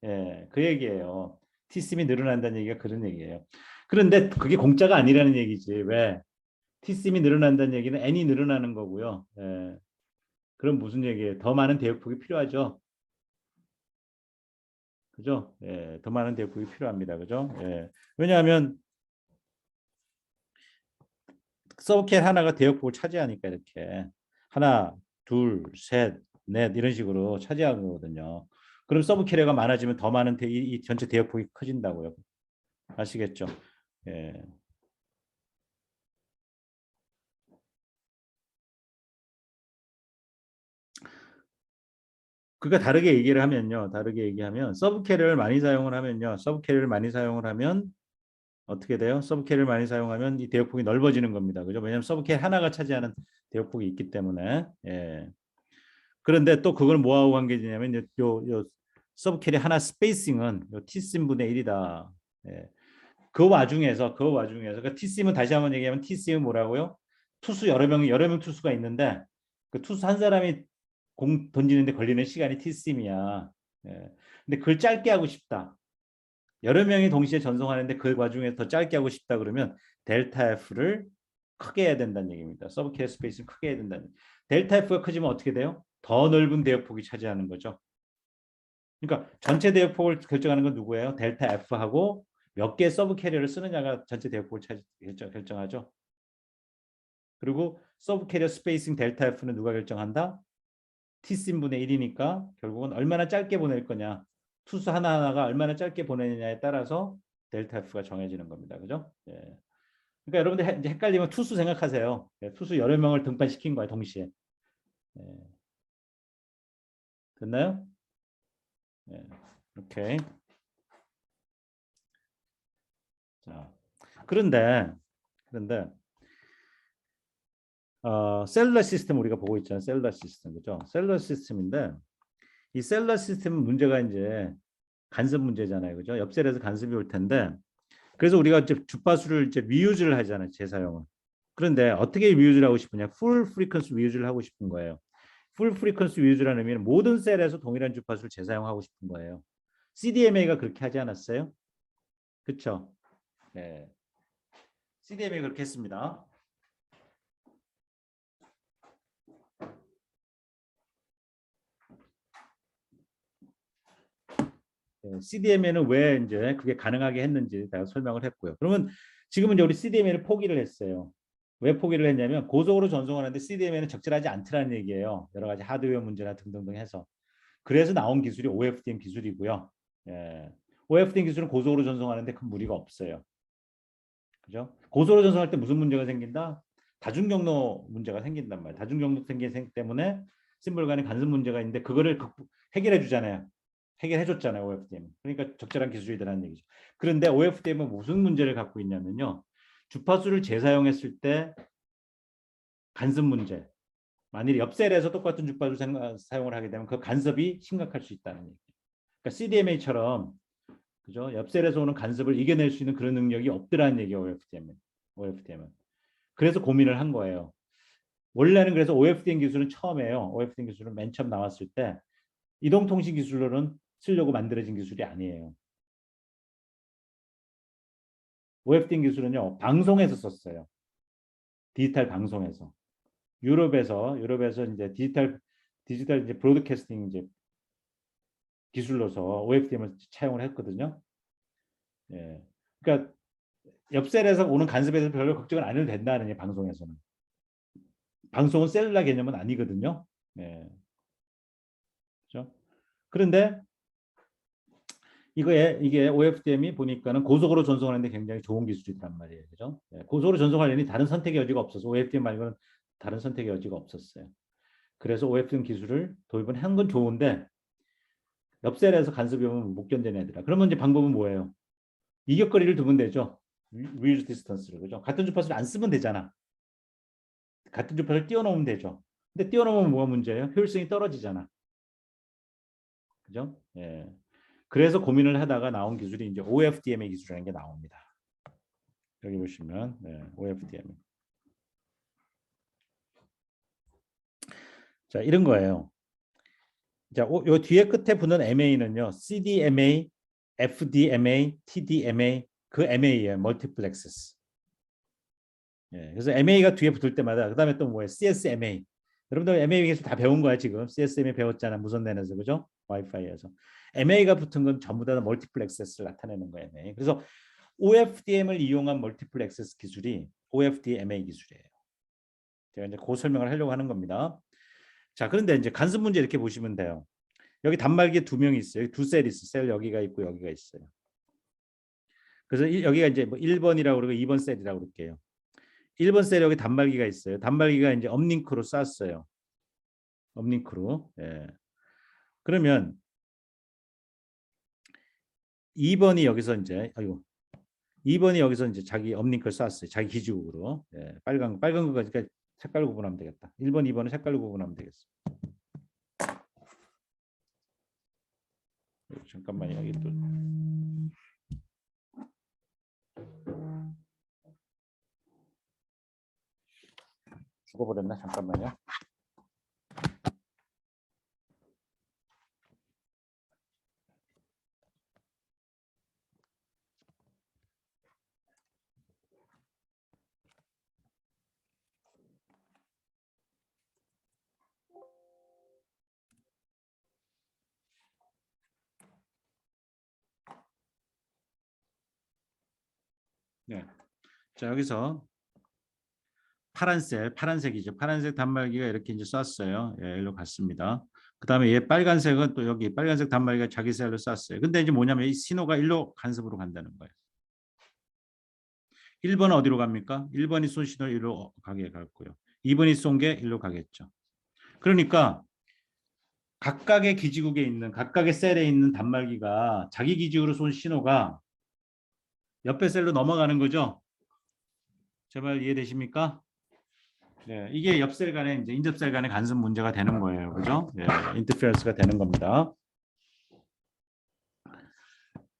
예, 그 얘기예요. 티심이 늘어난다는 얘기가 그런 얘기예요. 그런데 그게 공짜가 아니라는 얘기지. 왜? 티심이 늘어난다는 얘기는 n이 늘어나는 거고요. 예, 그럼 무슨 얘기예요? 더 많은 대역폭이 필요하죠. 그죠? 예, 더 많은 대역폭이 필요합니다. 그죠? 예. 왜냐하면 서브캣 하나가 대역폭을 차지하니까 이렇게 하나, 둘, 셋, 넷 이런 식으로 차지하는 거거든요. 그럼 서브 캐리어가 많아지면 더 많은 이 전체 대역폭이 커진다고요. 아시겠죠? 예. 그러니까 다르게 얘기를 하면요. 다르게 얘기하면 서브 캐리어를 많이 사용을 하면요. 서브 캐리어를 많이 사용을 하면 어떻게 돼요? 서브 캐리어를 많이 사용하면 이 대역폭이 넓어지는 겁니다. 그죠? 왜냐하면 서브 캐리 하나가 차지하는 대역폭이 있기 때문에. 예. 그런데 또 그걸 뭐하고 관계되냐면 요 서브 캐리 하나 스페이싱은 요 T심 분의 1이다. 예. 그 와중에서 그러니까 T심은 다시 한번 얘기하면 T심은 뭐라고요? 투수 여러 명 투수가 있는데 그 투수 한 사람이 공 던지는데 걸리는 시간이 T심이야. 예. 근데 그걸 짧게 하고 싶다. 여러 명이 동시에 전송하는데 그 와중에 더 짧게 하고 싶다 그러면 델타 F를 크게 해야 된다는 얘기입니다. 서브 캐리 스페이스를 크게 해야 된다는. 델타 F가 커지면 어떻게 돼요? 더 넓은 대역폭이 차지하는 거죠. 그러니까 전체 대역폭을 결정하는 건 누구예요? 델타 F하고 몇 개의 서브 캐리어를 쓰느냐가 전체 대역폭을 결정하죠. 그리고 서브 캐리어 스페이싱 델타 F는 누가 결정한다? T심분의 1이니까 결국은 얼마나 짧게 보낼 거냐. 투수 하나하나가 얼마나 짧게 보내느냐에 따라서 델타 F가 정해지는 겁니다. 그죠? 예. 그러니까 여러분들 이제 헷갈리면 투수 생각하세요. 예, 투수 여러 명을 등판시킨 거예요, 동시에. 예. 됐나요? 예. 오케이. 자, 그런데 셀러 시스템 우리가 보고 있잖아요. 셀러 시스템 그죠? 셀러 시스템인데 이 셀러 시스템은 문제가 이제 간섭 문제잖아요. 그죠? 옆셀에서 간섭이 올 텐데 그래서 우리가 이제 주파수를 이제 리유즈를 하잖아요. 재사용을. 그런데 어떻게 리유즈를 하고 싶으냐? 풀 프리퀀시 리유즈를 하고 싶은 거예요. 풀 프리퀀시 리유즈라는 의미는 모든 셀에서 동일한 주파수를 재사용하고 싶은 거예요. CDMA가 그렇게 하지 않았어요? 그렇죠? 네. CDMA가 그렇게 했습니다. CDMA는 왜 이제 그게 가능하게 했는지 내가 설명을 했고요. 그러면 지금은 이제 우리 CDMA를 포기를 했어요. 왜 포기를 했냐면 고속으로 전송하는데 CDMA는 적절하지 않더라는 얘기예요. 여러 가지 하드웨어 문제나 등등등 해서. 그래서 나온 기술이 OFDM 기술이고요. 예. OFDM 기술은 고속으로 전송하는데 큰 무리가 없어요. 그죠? 고속으로 전송할 때 무슨 문제가 생긴다? 다중경로 문제가 생긴단 말이에요. 다중경로 생기 때문에 심볼 간의 간섭 문제가 있는데 그거를 해결해 주잖아요. 해결해 줬잖아요. OFDM. 그러니까 적절한 기술이라는 얘기죠. 그런데 OFDM은 무슨 문제를 갖고 있냐면요. 주파수를 재사용했을 때 간섭 문제. 만일 옆셀에서 똑같은 주파수 사용을 하게 되면 그 간섭이 심각할 수 있다는 얘기예요. 그러니까 CDMA처럼 그죠? 옆셀에서 오는 간섭을 이겨낼 수 있는 그런 능력이 없더라는 얘기예요. OFDM은. OFDM은. 그래서 고민을 한 거예요. 원래는 그래서 OFDM 기술은 처음에요. OFDM 기술은 맨 처음 나왔을 때 이동통신 기술로는 쓰려고 만들어진 기술이 아니에요. OFDM 기술은요. 방송에서 썼어요. 디지털 방송에서. 유럽에서 이제 디지털 이제 브로드캐스팅 이제 기술로서 OFDM을 차용을 했거든요. 예. 그러니까 옆셀에서 오는 간섭에 대해서 별로 걱정을 안 해도 된다는 방송에서는. 방송은 셀룰라 개념은 아니거든요. 네. 그렇죠? 그런데 이게 OFDM이 보니까는 고속으로 전송하는데 굉장히 좋은 기술이란 말이에요. 그죠? 네. 고속으로 전송하려니 다른 선택의 여지가 없어서 OFDM 말고는 다른 선택의 여지가 없었어요. 그래서 OFDM 기술을 도입은 한 건 좋은데 옆셀에서 간섭이 오면 못 견디는 애들아. 그러면 이제 방법은 뭐예요? 이격거리를 두면 되죠. reuse distance를. 그죠? 같은 주파수를 안 쓰면 되잖아. 같은 주파수를 띄워놓으면 되죠. 근데 띄워놓으면 뭐가 문제예요? 효율성이 떨어지잖아. 그죠? 예. 그래서 고민을 하다가 나온 기술이 이제 OFDMA 기술이라는 게 나옵니다. 여기 보시면 OFDMA. 자, 이런 거예요. 자, 요 뒤에 끝에 붙는 MA는요. CDMA, FDMA, TDMA 그 MA예요. 멀티플렉스스. 예, 그래서 MA가 뒤에 붙을 때마다 그다음에 또 뭐예요? CSMA. 여러분들 MA에서 다 배운 거야 지금. CSMA 배웠잖아. 무선 내에서 그죠? 와이파이에서. MA가 붙은 건 전부 다 멀티플 액세스를 나타내는 거예요. MA. 그래서 OFDM을 이용한 멀티플 액세스 기술이 OFDMA 기술이에요. 제가 이제 그 설명을 하려고 하는 겁니다. 자, 그런데 이제 간섭 문제 이렇게 보시면 돼요. 여기 단말기 두 명이 있어요. 두 셀 있어요. 셀 여기가 있고 여기가 있어요. 그래서 여기가 이제 뭐 1번이라고 그러고 2번 셀이라고 그럴게요. 1번 셀에 여기 단말기가 있어요. 단말기가 이제 업링크로 쐈어요. 업링크로. 예. 그러면 2번이 여기서 이제 2번이 여기서 이제 자기 업링크를 쐈어요. 자기 기지국으로. 예. 빨간 거 가지고 색깔로 구분하면 되겠다. 1번, 2번은 색깔로 구분하면 되겠어. 잠깐만요. 여기 또 죽어버렸나? 잠깐만요. 네. 자, 여기서 파란색이죠. 파란색 단말기가 이렇게 이제 쐈어요. 예, 일로 갔습니다. 그다음에 얘 빨간색은 또 여기 빨간색 단말기가 자기 셀로 쐈어요. 근데 이제 뭐냐면 이 신호가 일로 간섭으로 간다는 거예요. 1번은 어디로 갑니까? 1번이 쏜 신호 일로 가게 갔고요. 2번이 쏜 게 일로 가겠죠. 그러니까 각각의 기지국에 있는 각각의 셀에 있는 단말기가 자기 기지국으로 쏜 신호가 옆에 셀로 넘어가는 거죠. 제발 이해되십니까? 네, 이게 옆셀 간에 이제 인접셀 간의 간섭 문제가 되는 거예요. 그죠? 예, 인터페런스가 되는 겁니다.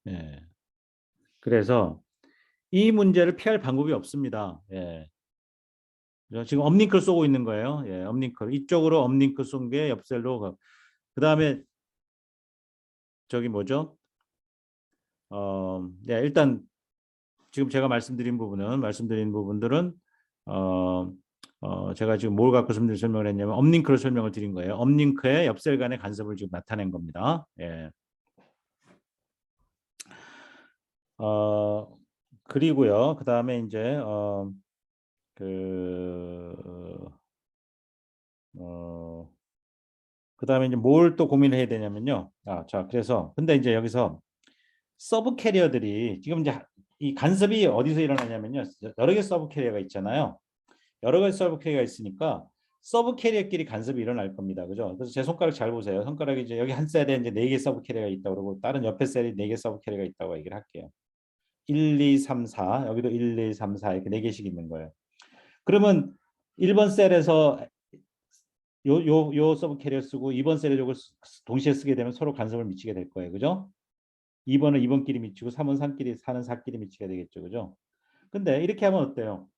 예. 그래서 이 문제를 피할 방법이 없습니다. 예. 지금 업링크를 쏘고 있는 거예요. 예, 업링크. 이쪽으로 업링크 쏜 게 옆셀로 그다음에 저기 뭐죠? 네, 일단 지금 제가 말씀드린 부분들은 어, 제가 지금 뭘 갖고 설명을 했냐면 업링크로 설명을 드린 거예요. 업링크의 옆셀 간의 간섭을 지금 나타낸 겁니다. 예. 그리고요. 그다음에 이제 그 그다음에 이제 뭘 또 고민해야 되냐면요. 자, 그래서 근데 이제 여기서 서브 캐리어들이 지금 이제 이 간섭이 어디서 일어나냐면요. 여러 개 서브 캐리어가 있잖아요. 여러 가지 서브 캐리어가 있으니까 서브 캐리어끼리 간섭이 일어날 겁니다. 그죠? 그래서 제 손가락 잘 보세요. 손가락이 이제 여기 한 셀에 이제 4개 서브 캐리어가 있다고 그러고 다른 옆에 셀에 4개 서브 캐리어가 있다고 얘기를 할게요. 1, 2, 3, 4 여기도 1, 2, 3, 4 이렇게 4개씩 있는 거예요. 그러면 1번 셀에서 요 서브 캐리어 쓰고 2번 셀에 요걸 동시에 쓰게 되면 서로 간섭을 미치게 될 거예요. 그죠? 2번은 2번끼리 미치고 3은 3끼리 4는 4끼리 미치게 되겠죠. 그죠? 근데 이렇게 하면 어때요?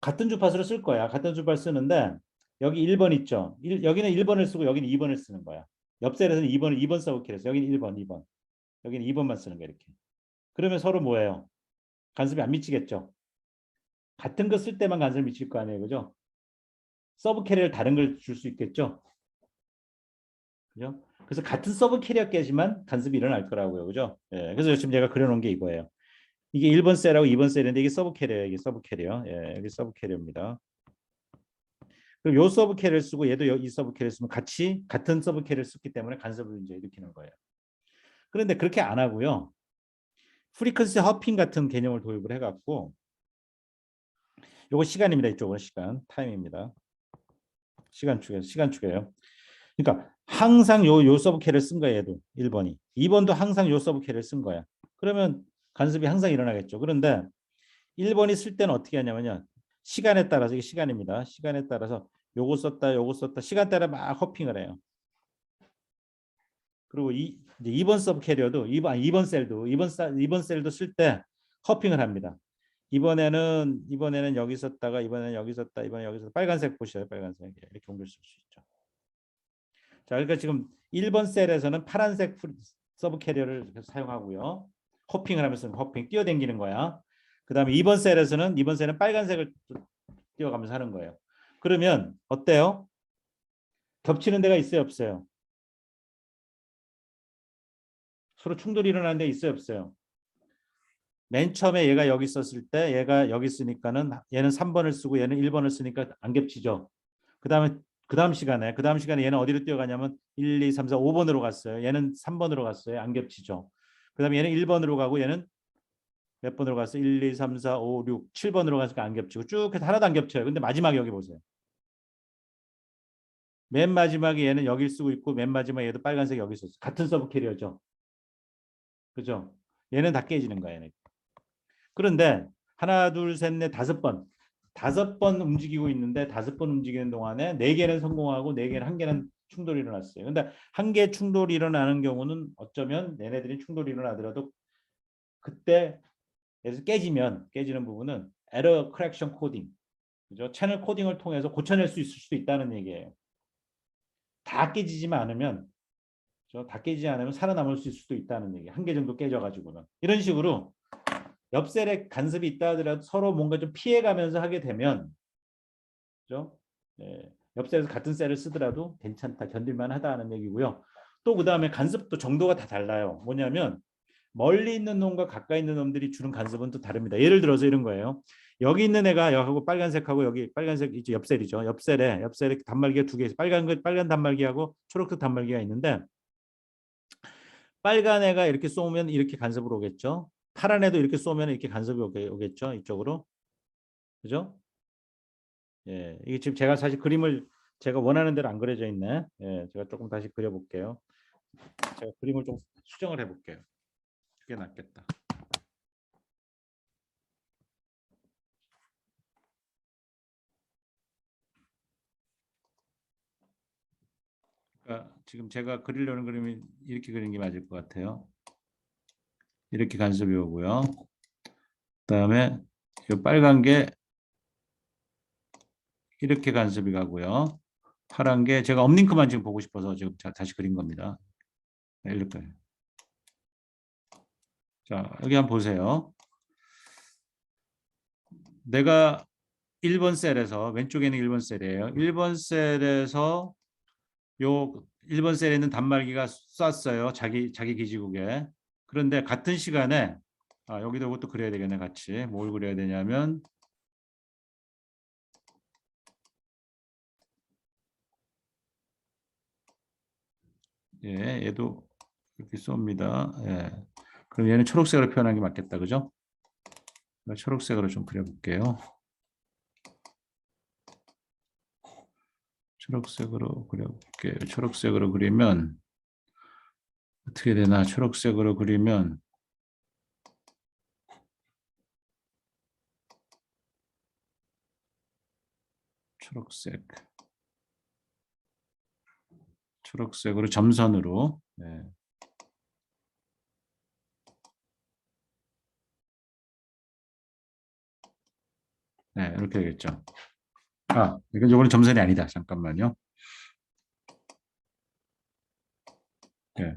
같은 주파수를 쓸 거야. 같은 주파수 쓰는데 여기 1번 있죠. 여기는 1번을 쓰고 여기는 2번을 쓰는 거야. 옆 셀에서는 2번 서브 캐리어 써. 여기는 1번, 2번. 여기는 2번만 쓰는 거야. 이렇게. 그러면 서로 뭐예요? 간섭이 안 미치겠죠. 같은 거 쓸 때만 간섭을 미칠 거 아니에요. 그죠? 서브 캐리어를 다른 걸 줄 수 있겠죠. 그죠? 그래서 같은 서브 캐리어까지만 간섭이 일어날 거라고요. 그죠? 예, 그래서 지금 제가 그려놓은 게 이거예요. 이게 1번 셀하고 2번 셀인데 이게 서브 캐리어예요. 이게 서브 캐리어. 예, 여기 서브 캐리어입니다. 그럼 요 서브 캐리어를 쓰고 얘도 이 서브 캐리어를 쓰면 같이 같은 서브 캐리어를 썼기 때문에 간섭을 이제 일으키는 거예요. 그런데 그렇게 안 하고요. 프리퀀시 허핑 같은 개념을 도입을 해갖고 요거 시간입니다. 이쪽은 시간, 타임입니다. 시간 축이에요. 그러니까 항상 요 서브 캐리를 쓴 거예요. 얘도 1번이. 2번도 항상 요 서브 캐리를 쓴 거야. 그러면 간섭이 항상 일어나겠죠. 그런데 1번이 쓸 때는 어떻게 하냐면요. 시간에 따라서 이게 시간입니다. 시간에 따라서 요거 썼다, 요거 썼다. 시간 따라 막 허핑을 해요. 그리고 이제 2번 서브 캐리어도 2번 셀도 쓸 때 허핑을 합니다. 이번에는 여기 썼다가 이번에는 여기 썼다 이번에 여기 썼다 빨간색 보셔요. 빨간색 이렇게 옮길 수 있죠. 자, 그러니까 지금 1번 셀에서는 파란색 서브 캐리어를 사용하고요. 호핑을 하면서 호핑 뛰어댕기는 거야. 그다음에 2번 셀은 빨간색을 뛰어가면서 하는 거예요. 그러면 어때요? 겹치는 데가 있어요, 없어요? 서로 충돌이 일어나는 데 있어요, 없어요? 맨 처음에 얘가 여기 있었을 때 얘가 여기 있으니까는 얘는 3번을 쓰고 얘는 1번을 쓰니까 안 겹치죠. 그다음 시간에 얘는 어디로 뛰어가냐면 1, 2, 3, 4, 5번으로 갔어요. 얘는 3번으로 갔어요. 안 겹치죠. 그다음에 얘는 1번으로 가고 얘는 몇 번으로 갔어요? 1, 2, 3, 4, 5, 6, 7번으로 가니까 안 겹치고 쭉 해서 하나도 안 겹쳐요. 근데 마지막에 여기 보세요. 맨 마지막에 얘는 여기를 쓰고 있고 맨 마지막에 얘도 빨간색 여기 있었어. 같은 서브 캐리어죠. 그죠? 얘는 다 깨지는 거야. 얘는. 그런데 하나, 둘, 셋, 넷, 5번. 5번 움직이고 있는데 5번 움직이는 동안에 4개는 성공하고 4개는 한 개는 충돌이 일어났어요. 근데 한 개 충돌이 일어나는 경우는 어쩌면 얘네들이 충돌이 일어나더라도 그때 그래서 깨지는 부분은 에러 커렉션 코딩, 그죠? 채널 코딩을 통해서 고쳐낼 수 있을 수도 있다는 얘기예요. 다 깨지지만 않으면, 그죠? 다 깨지지 않으면 살아남을 수 있을 수도 있다는 얘기. 한 개 정도 깨져가지고는 이런 식으로 옆셀에 간섭이 있다 하더라도 서로 뭔가 좀 피해가면서 하게 되면, 그죠? 예, 옆셀에서 같은 셀을 쓰더라도 괜찮다, 견딜만하다는 얘기고요. 또 그 다음에 간섭도 정도가 다 달라요. 뭐냐면 멀리 있는 놈과 가까이 있는 놈들이 주는 간섭은 또 다릅니다. 예를 들어서 이런 거예요. 여기 있는 애가 여기하고 빨간색하고 여기 빨간색 이제 옆셀이죠. 옆셀에 단말기가 2개 있어요. 빨간 단말기하고 초록색 단말기가 있는데 빨간 애가 이렇게 쏘면 이렇게 간섭으로 오겠죠. 파란 애도 이렇게 쏘면 이렇게 간섭이 오겠죠. 이쪽으로. 그죠? 예, 이게 지금 제가 사실 그림을 제가 원하는 대로 안 그려져 있네. 예, 제가 조금 다시 그려볼게요. 제가 그림을 좀 수정을 해볼게요. 그게 낫겠다. 그러니까 지금 제가 그리려는 그림이 이렇게 그리는 게 맞을 것 같아요. 이렇게 간섭이 오고요. 그다음에 이 빨간 게 이렇게 간섭이 가고요. 파란 게 제가 업링크만 지금 보고 싶어서 지금 다시 그린 겁니다. 네, 이렇게. 자, 여기 한번 보세요. 내가 1번 셀에서 왼쪽에 있는 1번 셀이에요. 1번 셀에서 요 1번 셀에 있는 단말기가 쐈어요. 자기 기지국에. 그런데 같은 시간에 여기도 그것도 그려야 되겠네. 같이. 뭘 그려야 되냐면 예, 얘도 이렇게 쏩니다. 예. 그럼 얘는 초록색으로 표현한 게 맞겠다. 그죠? 초록색으로 좀 그려볼게요. 초록색으로 그려볼게요. 초록색으로 그리면 어떻게 되나? 초록색으로 그리면 초록색으로 점선으로 네. 네, 이렇게 되겠죠. 이건 요거는 점선이 아니다. 잠깐만요. 네.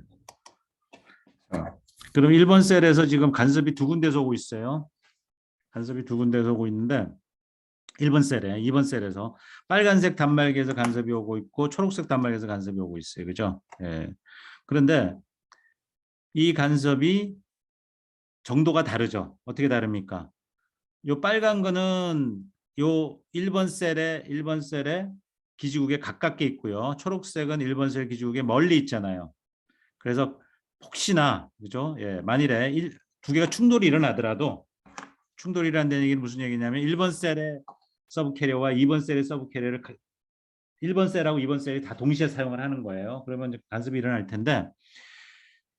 그럼 1번 셀에서 지금 간섭이 2군데서 오고 있어요. 간섭이 2군데서 오고 있는데 1번 셀에 2번 셀에서 빨간색 단말기에서 간섭이 오고 있고 초록색 단말기에서 간섭이 오고 있어요. 그죠? 예. 그런데 이 간섭이 정도가 다르죠. 어떻게 다릅니까? 요 빨간 거는 요 1번 셀에 기지국에 가깝게 있고요. 초록색은 1번 셀 기지국에 멀리 있잖아요. 그래서 혹시나 그죠? 예, 만일에 두 개가 충돌이 일어나더라도 충돌이 일어난다는 얘기는 무슨 얘기냐면 1번 셀의 서브 캐리어와 2번 셀의 서브 캐리어를 1번 셀하고 2번 셀이 다 동시에 사용을 하는 거예요. 그러면 간섭이 일어날 텐데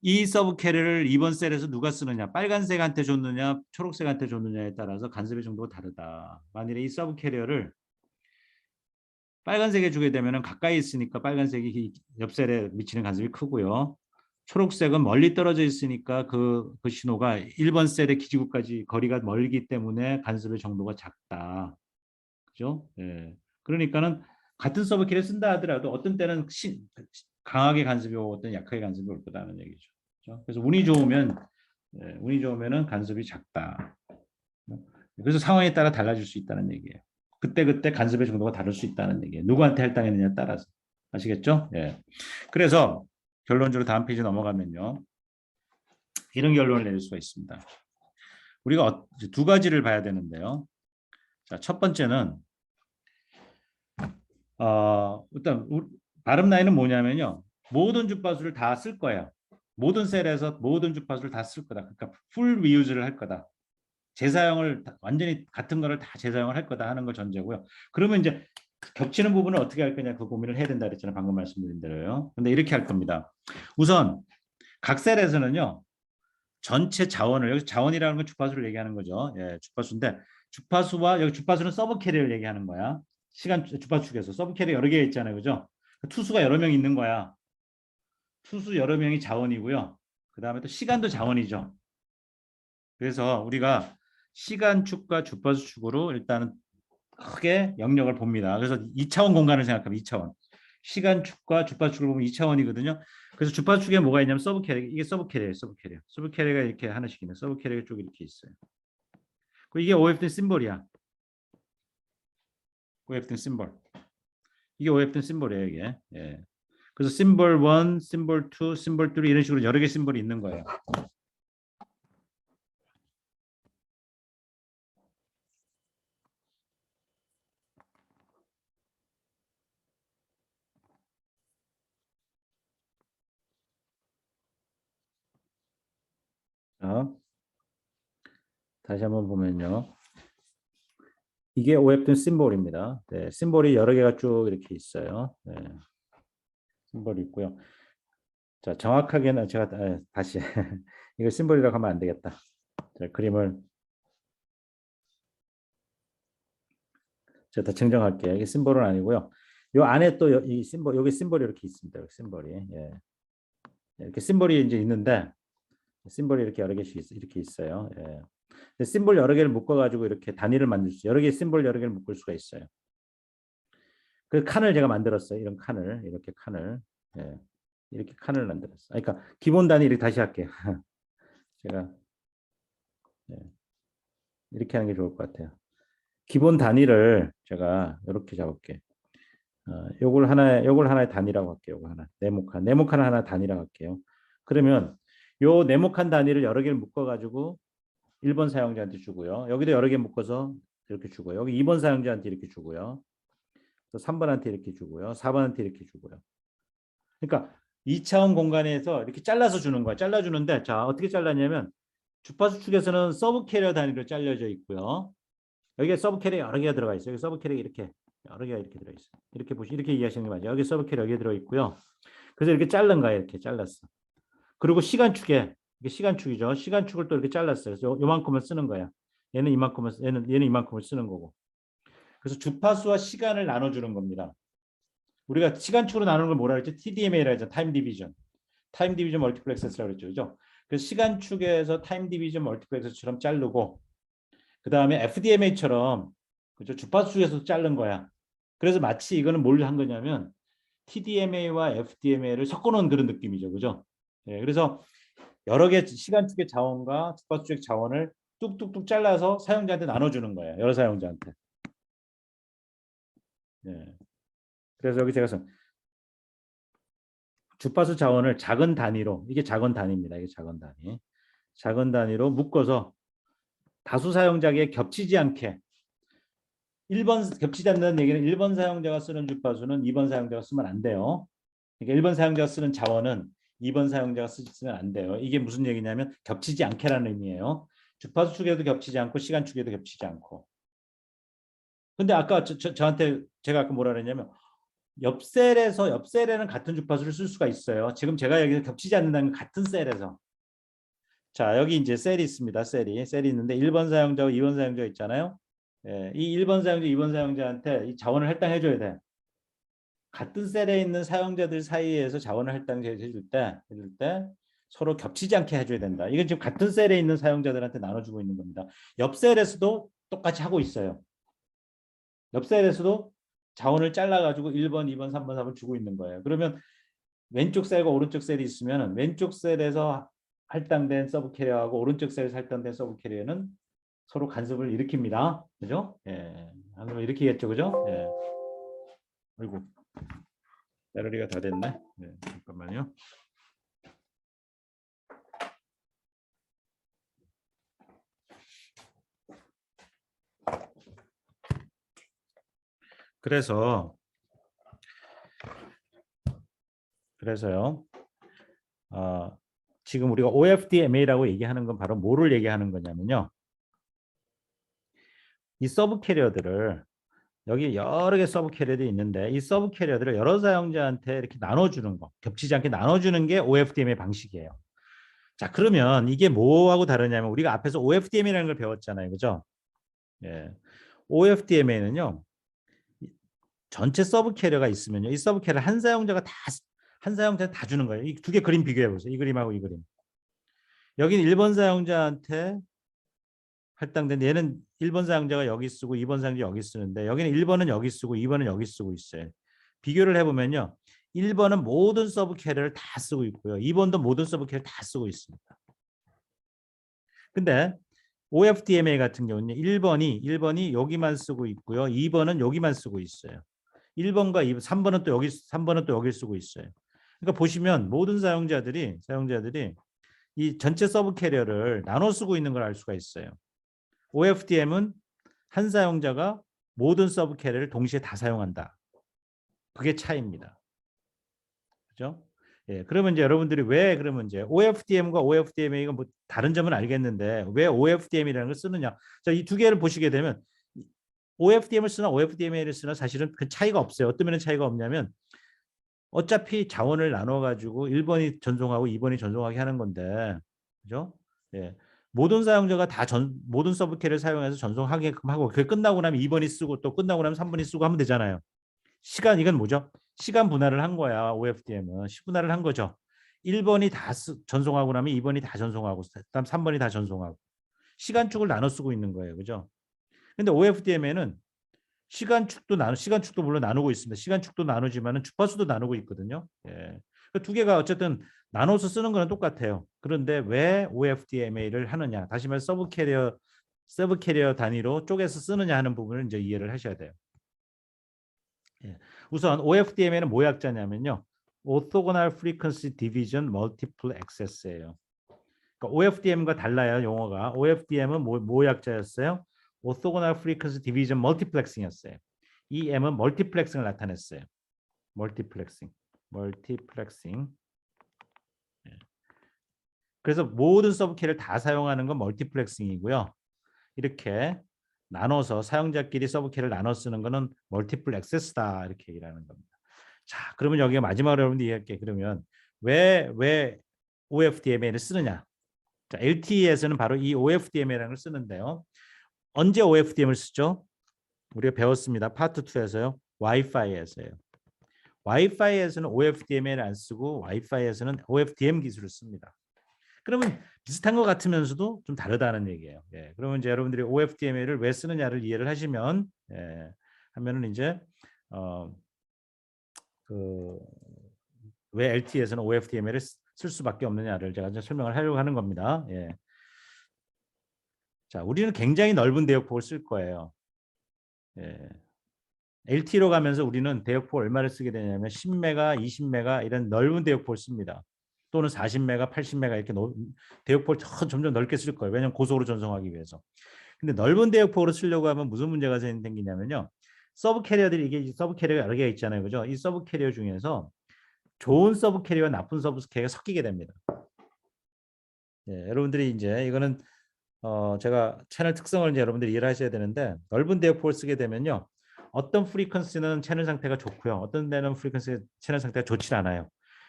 이 서브 캐리어를 2번 셀에서 누가 쓰느냐, 빨간색한테 줬느냐, 초록색한테 줬느냐에 따라서 간섭의 정도가 다르다. 만일에 이 서브 캐리어를 빨간색에 주게 되면 가까이 있으니까 빨간색이 옆 셀에 미치는 간섭이 크고요. 초록색은 멀리 떨어져 있으니까 그 신호가 1번 셀의 기지국까지 거리가 멀기 때문에 간섭의 정도가 작다. 그죠? 예. 그러니까는 같은 서브키를 쓴다 하더라도 어떤 때는 강하게 간섭이 오고 어떤 약하게 간섭이 올 거다는 얘기죠. 그죠? 그래서 운이 좋으면 운이 좋으면은 간섭이 작다. 그래서 상황에 따라 달라질 수 있다는 얘기예요. 그때 간섭의 정도가 다를 수 있다는 얘기예요. 누구한테 할당했느냐에 따라서. 아시겠죠? 예. 그래서 결론적으로 다음 페이지 넘어가면요. 이런 결론을 내릴 수가 있습니다. 우리가 두 가지를 봐야 되는데요. 자, 첫 번째는 일단 발음 라인은 뭐냐면요. 모든 주파수를 다 쓸 거예요. 모든 셀에서 모든 주파수를 다 쓸 거다. 그러니까 풀 리유즈를 할 거다. 재사용을 완전히 같은 거를 다 재사용을 할 거다 하는 걸 전제고요. 그러면 이제 겹치는 부분을 어떻게 할 거냐 그 고민을 해야 된다 그랬잖아요. 방금 말씀드린 대로요. 근데 이렇게 할 겁니다. 우선 각 셀에서는요. 전체 자원을 여기 자원이라는 건 주파수를 얘기하는 거죠. 예, 주파수인데 주파수와 여기 주파수는 서브 캐리어를 얘기하는 거야. 시간 주파수 축에서 서브 캐리어 여러 개 있잖아요. 그죠? 투수가 여러 명 있는 거야. 투수 여러 명이 자원이고요. 그다음에 또 시간도 자원이죠. 그래서 우리가 시간축과 주파수축으로 일단은 크게 영역을 봅니다. 그래서 2차원 공간을 생각하면 2차원. 시간축과 주파수축을 보면 2차원이거든요. 그래서 주파수축에 뭐가 있냐면 서브 캐리어. 이게 서브 캐리어예요. 서브 캐리어. 서브 캐리어가 이렇게 하나씩 있네. 서브 캐리어 쪽 이렇게 있어요. 이게 OFD 심볼이야. OFD 심볼. 이게 OFD 심볼이에요, 이게. 예. 그래서 심볼 1, 심볼 2, 심볼 3 이런 식으로 여러 개 심볼이 있는 거예요. 자, 다시 한번 보면요. 이게 OFD 심볼입니다. 네, 심볼이 여러 개가 쭉 이렇게 있어요. 네, 심볼이 있고요. 자, 정확하게는 제가 다시 이거 심볼이라고 하면 안 되겠다. 자, 그림을 제가 다 정정할게요. 이게 심볼은 아니고요. 요 안에 또 이 심볼, 여기 심볼이 이렇게 있습니다. 여기 심볼이. 예. 이렇게 심볼이 이제 있는데 심볼이 이렇게 여러 개씩 이렇게 있어요. 예. 심볼 여러 개를 묶어 가지고 이렇게 단위를 만들 수 여러 개 심볼 여러 개를 묶을 수가 있어요. 그 칸을 제가 만들었어요. 이런 칸을 이렇게 칸을 예. 이렇게 칸을 만들었어요. 그러니까 기본 단위 이렇게 다시 할게요. 제가 예. 이렇게 하는 게 좋을 것 같아요. 기본 단위를 제가 이렇게 잡을게요. 요걸 하나의 단위라고 할게요. 요거 하나. 네모칸 하나 단위라고 할게요. 그러면 요 네모칸 단위를 여러 개를 묶어 가지고 1번 사용자한테 주고요. 여기도 여러 개 묶어서 이렇게 주고요. 여기 2번 사용자한테 이렇게 주고요. 또 3번한테 이렇게 주고요. 4번한테 이렇게 주고요. 그러니까 2차원 공간에서 이렇게 잘라서 주는 거야. 잘라주는데 자 어떻게 잘랐냐면 주파수 축에서는 서브 캐리어 단위로 잘려져 있고요. 여기에 서브 캐리어 여러 개가 들어가 있어요. 여기 서브 캐리어 이렇게 여러 개가 이렇게 들어 있어요. 이렇게 이렇게 이해하시는 게 맞아요. 여기 서브 캐리어 여기 들어 있고요. 그래서 이렇게 자른 거예요. 이렇게 잘랐어. 그리고 시간축에 이게 시간축이죠. 시간축을 또 이렇게 잘랐어요. 그래서 요만큼을 쓰는 거야. 얘는 이만큼을 얘는 이만큼을 쓰는 거고. 그래서 주파수와 시간을 나눠주는 겁니다. 우리가 시간축으로 나누는 걸 뭐라 그랬죠? TDMA라 하죠. 타임 디비전. 타임 디비전 멀티플렉서라고 그랬죠. 그죠? 그래서 시간축에서 타임 디비전 멀티플렉서처럼 자르고 그다음에 FDMA처럼 그죠? 주파수 축에서 자른 거야. 그래서 마치 이거는 뭘 한 거냐면 TDMA와 FDMA를 섞어 놓은 그런 느낌이죠. 그죠? 예, 그래서 여러 개 시간축의 자원과 주파수축의 자원을 뚝뚝뚝 잘라서 사용자한테 나눠주는 거예요. 여러 사용자한테. 예. 그래서 여기 제가 주파수 자원을 작은 단위로 이게 작은 단위입니다. 이게 작은 단위. 작은 단위로 묶어서 다수 사용자에게 겹치지 않게 1번 겹치지 않는다는 얘기는 1번 사용자가 쓰는 주파수는 2번 사용자가 쓰면 안 돼요. 그러니까 1번 사용자가 쓰는 자원은 2번 사용자가 쓰면 안 돼요. 이게 무슨 얘기냐면 겹치지 않게라는 의미예요. 주파수 축에도 겹치지 않고 시간 축에도 겹치지 않고. 근데 아까 저한테 제가 아까 뭐라 그랬냐면 옆 셀에는 같은 주파수를 쓸 수가 있어요. 지금 제가 여기서 겹치지 않는다는 같은 셀에서. 자, 여기 이제 셀이 있습니다. 셀이 있는데 1번 사용자와 2번 사용자 있잖아요. 예, 이 1번 사용자, 2번 사용자한테 이 자원을 할당해 줘야 돼. 같은 셀에 있는 사용자들 사이에서 자원을 할당해 줄 때 서로 겹치지 않게 해줘야 된다. 이건 지금 같은 셀에 있는 사용자들한테 나눠주고 있는 겁니다. 옆 셀에서도 똑같이 하고 있어요. 옆 셀에서도 자원을 잘라가지고 1번, 2번, 3번, 4번 주고 있는 거예요. 그러면 왼쪽 셀과 오른쪽 셀이 있으면 왼쪽 셀에서 할당된 서브 캐리어하고 오른쪽 셀에서 할당된 서브 캐리어는 서로 간섭을 일으킵니다. 그죠? 예. 한번 일으키겠죠. 그죠? 예. 아이고. 배터리가 다 됐네. 네, 잠깐만요. 그래서요. 지금 우리가 OFDMA라고 얘기하는 건 바로 뭐를 얘기하는 거냐면요. 이 서브 캐리어들을 여기 여러 개 서브 캐리어들이 있는데 이 서브 캐리어들을 여러 사용자한테 이렇게 나눠주는 거, 겹치지 않게 나눠주는 게 OFDMA 방식이에요. 자, 그러면 이게 뭐하고 다르냐면 우리가 앞에서 OFDMA라는 걸 배웠잖아요. 그죠? 예. OFDMA는요. 전체 서브 캐리어가 있으면요. 이 서브 캐리어 한 사용자가 다 주는 거예요. 이 두 개 그림 비교해 보세요. 이 그림하고 이 그림. 여기는 1번 사용자한테 할당된 얘는 1번 사용자가 여기 쓰고 2번 사용자 여기 쓰는데 여기는 1번은 여기 쓰고 2번은 여기 쓰고 있어요. 비교를 해보면요. 1번은 모든 서브 캐리어를 다 쓰고 있고요. 2번도 모든 서브 캐리어를 다 쓰고 있습니다. 근데 OFDMA 같은 경우는 1번이 여기만 쓰고 있고요. 2번은 여기만 쓰고 있어요. 1번과 2번, 3번은 또 여기 쓰고 있어요. 그러니까 보시면 모든 사용자들이 이 전체 서브 캐리어를 나눠 쓰고 있는 걸 알 수가 있어요. OFDM은 한 사용자가 모든 서브 캐리어를 동시에 다 사용한다. 그게 차이입니다. 그죠? 예, 그러면 이제 여러분들이 왜 그러면 이제 OFDM과 OFDMA가 뭐 다른 점은 알겠는데 왜 OFDM이라는 걸 쓰느냐? 자, 이 두 개를 보시게 되면 OFDM을 쓰나 OFDMA를 쓰나 사실은 그 차이가 없어요. 어떤 면에 차이가 없냐면 어차피 자원을 나눠 가지고 1번이 전송하고 2번이 전송하게 하는 건데. 그죠? 예. 모든 사용자가 모든 서브 캐리어를 사용해서 전송하게끔 하고 그게 끝나고 나면 2번이 쓰고 또 끝나고 나면 3번이 쓰고 하면 되잖아요. 이건 뭐죠? 시간 분할을 한 거야. OFDM은 시분할을 한 거죠. 1번이 다 전송하고 나면 2번이 다 전송하고 그다음 3번이 다 전송하고 시간축을 나눠 쓰고 있는 거예요. 그죠? 근데 OFDM에는 시간축도 물론 나누고 있습니다. 시간축도 나누지만은 주파수도 나누고 있거든요. 예. 그 두 개가 어쨌든 나눠서 쓰는 거는 똑같아요. 그런데 왜 OFDMA를 하느냐? 다시 말해서 서브 캐리어 단위로 쪼개서 쓰느냐 하는 부분을 이제 이해를 하셔야 돼요. 예. 우선 OFDMA는 뭐 약자냐면요. Orthogonal Frequency Division Multiple Access예요. 그러니까 OFDM과 달라요, 용어가. OFDM은 뭐 약자였어요? Orthogonal Frequency Division Multiplexing이었어요. 이 M은 멀티플렉싱을 나타냈어요. 멀티플렉싱. 예. 그래서 모든 서브 캐리어를 다 사용하는 건 멀티플렉싱이고요. 이렇게 나눠서 사용자끼리 서브 캐리어를 나눠 쓰는 거는 멀티플 액세스다 이렇게 얘기를 하는 겁니다. 자, 그러면 여기가 마지막으로 여러분들 이해할게요. 그러면 왜 OFDMA를 쓰느냐? 자, LTE에서는 바로 이 OFDMA라는 걸 쓰는데요. 언제 OFDM을 쓰죠? 우리가 배웠습니다. 파트 2에서요. 와이파이에서요. 와이파이에서는 OFDMA를 안 쓰고 와이파이에서는 OFDM 기술을 씁니다. 그러면 비슷한 것 같으면서도 좀 다르다는 얘기예요. 예, 그러면 이제 여러분들이 OFDMA를 왜 쓰느냐를 이해를 하시면 하면은 이제 왜 LTE에서는 OFDMA를 쓸 수밖에 없느냐를 제가 이제 설명을 하려고 하는 겁니다. 예. 자, 우리는 굉장히 넓은 대역폭을 쓸 거예요. 예. LTE로 가면서 우리는 대역폭 얼마를 쓰게 되냐면 10메가, 20메가 이런 넓은 대역폭을 씁니다. 또는 40메가, 80메가 이렇게 대역폭을 점점 넓게 쓸 거예요. 왜냐하면 고속으로 전송하기 위해서. 근데 넓은 대역폭으로 쓰려고 하면 무슨 문제가 생기냐면요. 서브 캐리어들이 이게 서브 캐리어가 여러 개가 있잖아요. 그죠? 이 서브 캐리어 중에서 좋은 서브 캐리어와 나쁜 서브 캐리어가 섞이게 됩니다. 예, 여러분들이 이제 이거는 제가 채널 특성을 이제 여러분들이 이해를 하셔야 되는데 넓은 대역폭을 쓰게 되면요. 어떤 프리퀀시는 채널 상태가 좋고요. 어떤 데는 프리퀀시 채널 상태가 좋지 않아요.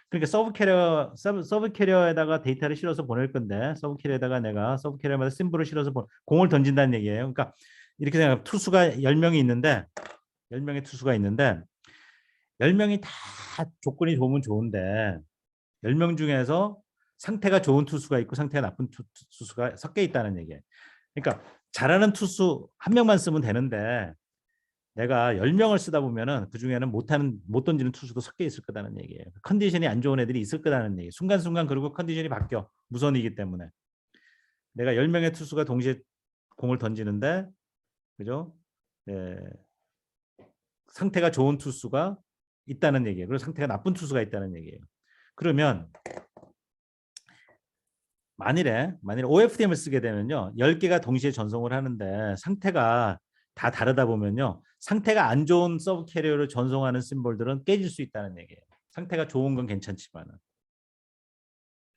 그러니까 서브 캐리어에다가 데이터를 실어서 보낼 건데 서브 캐리어에다가 내가 서브 캐리어마다 심볼을 실어서 공을 던진다는 얘기예요. 그러니까 이렇게 생각하면 투수가 10명이 있는데 10명의 투수가 있는데 10명이 다 조건이 좋으면 좋은데 10명 중에서 상태가 좋은 투수가 있고 상태가 나쁜 투수가 섞여 있다는 얘기예요. 그러니까 잘하는 투수 한 명만 쓰면 되는데 내가 10명을 쓰다 보면은 그중에는 못 던지는 투수도 섞여 있을 거다는 얘기예요. 컨디션이 안 좋은 애들이 있을 거다는 얘기. 순간순간 그리고 컨디션이 바뀌어. 무선이기 때문에. 내가 10명의 투수가 동시에 공을 던지는데 그죠? 예, 상태가 좋은 투수가 있다는 얘기예요. 그리고 상태가 나쁜 투수가 있다는 얘기예요. 그러면 만일에 OFDM을 쓰게 되면요. 10개가 동시에 전송을 하는데 상태가 다 다르다 보면요. 상태가 안 좋은 서브 캐리어를 전송하는 심볼들은 깨질 수 있다는 얘기예요. 상태가 좋은 건 괜찮지만은.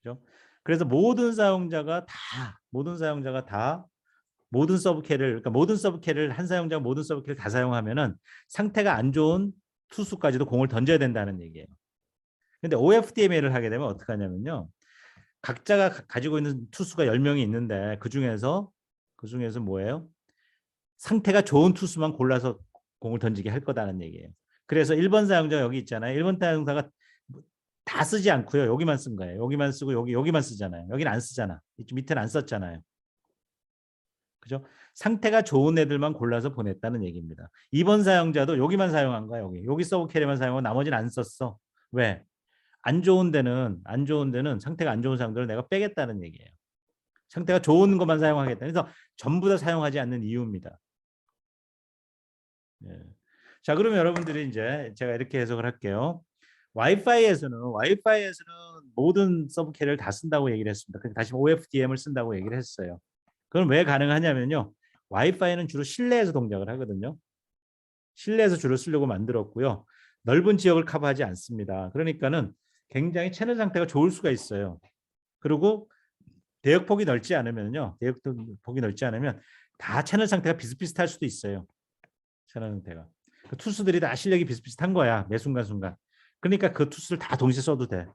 그죠? 그래서 모든 사용자가 다 모든 서브 캐리를 그러니까 모든 서브 캐리를 한 사용자가 모든 서브 캐리를 다 사용하면은 상태가 안 좋은 투수까지도 공을 던져야 된다는 얘기예요. 근데 OFDMA를 하게 되면 어떻게 하냐면요. 각자가 가지고 있는 투수가 10명이 있는데 그중에서 뭐예요? 상태가 좋은 투수만 골라서 공을 던지게 할 거다는 얘기예요. 그래서 1번 사용자 여기 있잖아요. 1번 사용자가 다 쓰지 않고요. 여기만 쓴 거예요. 여기만 쓰고 여기만 쓰잖아요. 여기는 안 쓰잖아. 이쪽 밑에는 안 썼잖아요. 그죠? 상태가 좋은 애들만 골라서 보냈다는 얘기입니다. 2번 사용자도 여기만 사용한 거야. 여기 서브 캐리만 사용하고 나머지는 안 썼어. 왜? 안 좋은 데는 상태가 안 좋은 사람들은 내가 빼겠다는 얘기예요. 상태가 좋은 것만 사용하겠다. 그래서 전부 다 사용하지 않는 이유입니다. 예. 자, 그러면 여러분들이 이제 제가 이렇게 해석을 할게요. 와이파이에서는 모든 서브 캐리어를 다 쓴다고 얘기를 했습니다. 근데 다시 OFDM을 쓴다고 얘기를 했어요. 그럼 왜 가능하냐면요. 와이파이는 주로 실내에서 동작을 하거든요. 실내에서 주로 쓰려고 만들었고요. 넓은 지역을 커버하지 않습니다. 그러니까는 굉장히 채널 상태가 좋을 수가 있어요. 그리고 대역폭이 넓지 않으면요. 대역폭이 넓지 않으면 다 채널 상태가 비슷비슷할 수도 있어요. 채널 상태가. 그 투수들이 다 실력이 비슷비슷한 거야. 매 순간순간. 그러니까 그 투수를 다 동시에 써도 돼.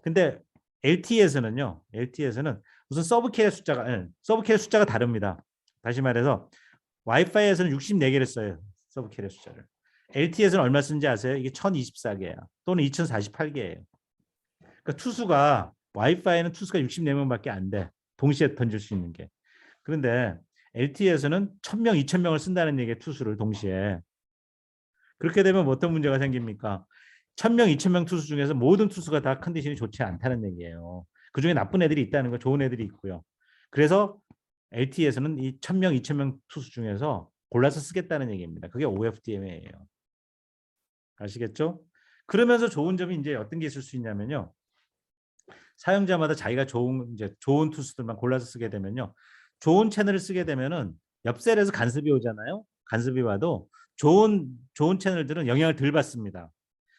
근데 LTE에서는요. 우선 서브 캐리어 숫자가 다릅니다. 다시 말해서 와이파이에서는 64개를 써요. 서브 캐리어 숫자를. LTE에서는 얼마 쓰는지 아세요? 이게 1024개야. 또는 2048개예요. 그러니까 와이파이는 투수가 64명밖에 안 돼. 동시에 던질 수 있는 게. 그런데 LTE에서는 1000명, 2000명을 쓴다는 얘기예요. 투수를 동시에. 그렇게 되면 어떤 문제가 생깁니까? 1000명, 2000명 투수 중에서 모든 투수가 다 컨디션이 좋지 않다는 얘기예요. 그중에 나쁜 애들이 있다는 거, 좋은 애들이 있고요. 그래서 LTE에서는 이 1000명, 2000명 투수 중에서 골라서 쓰겠다는 얘기입니다. 그게 OFDM이에요. 아시겠죠? 그러면서 좋은 점이 이제 어떤 게 있을 수 있냐면요. 사용자마다 자기가 좋은 투수들만 골라서 쓰게 되면요. 좋은 채널을 쓰게 되면은 옆셀에서 간섭이 오잖아요. 간섭이 와도 좋은 채널들은 영향을 덜 받습니다.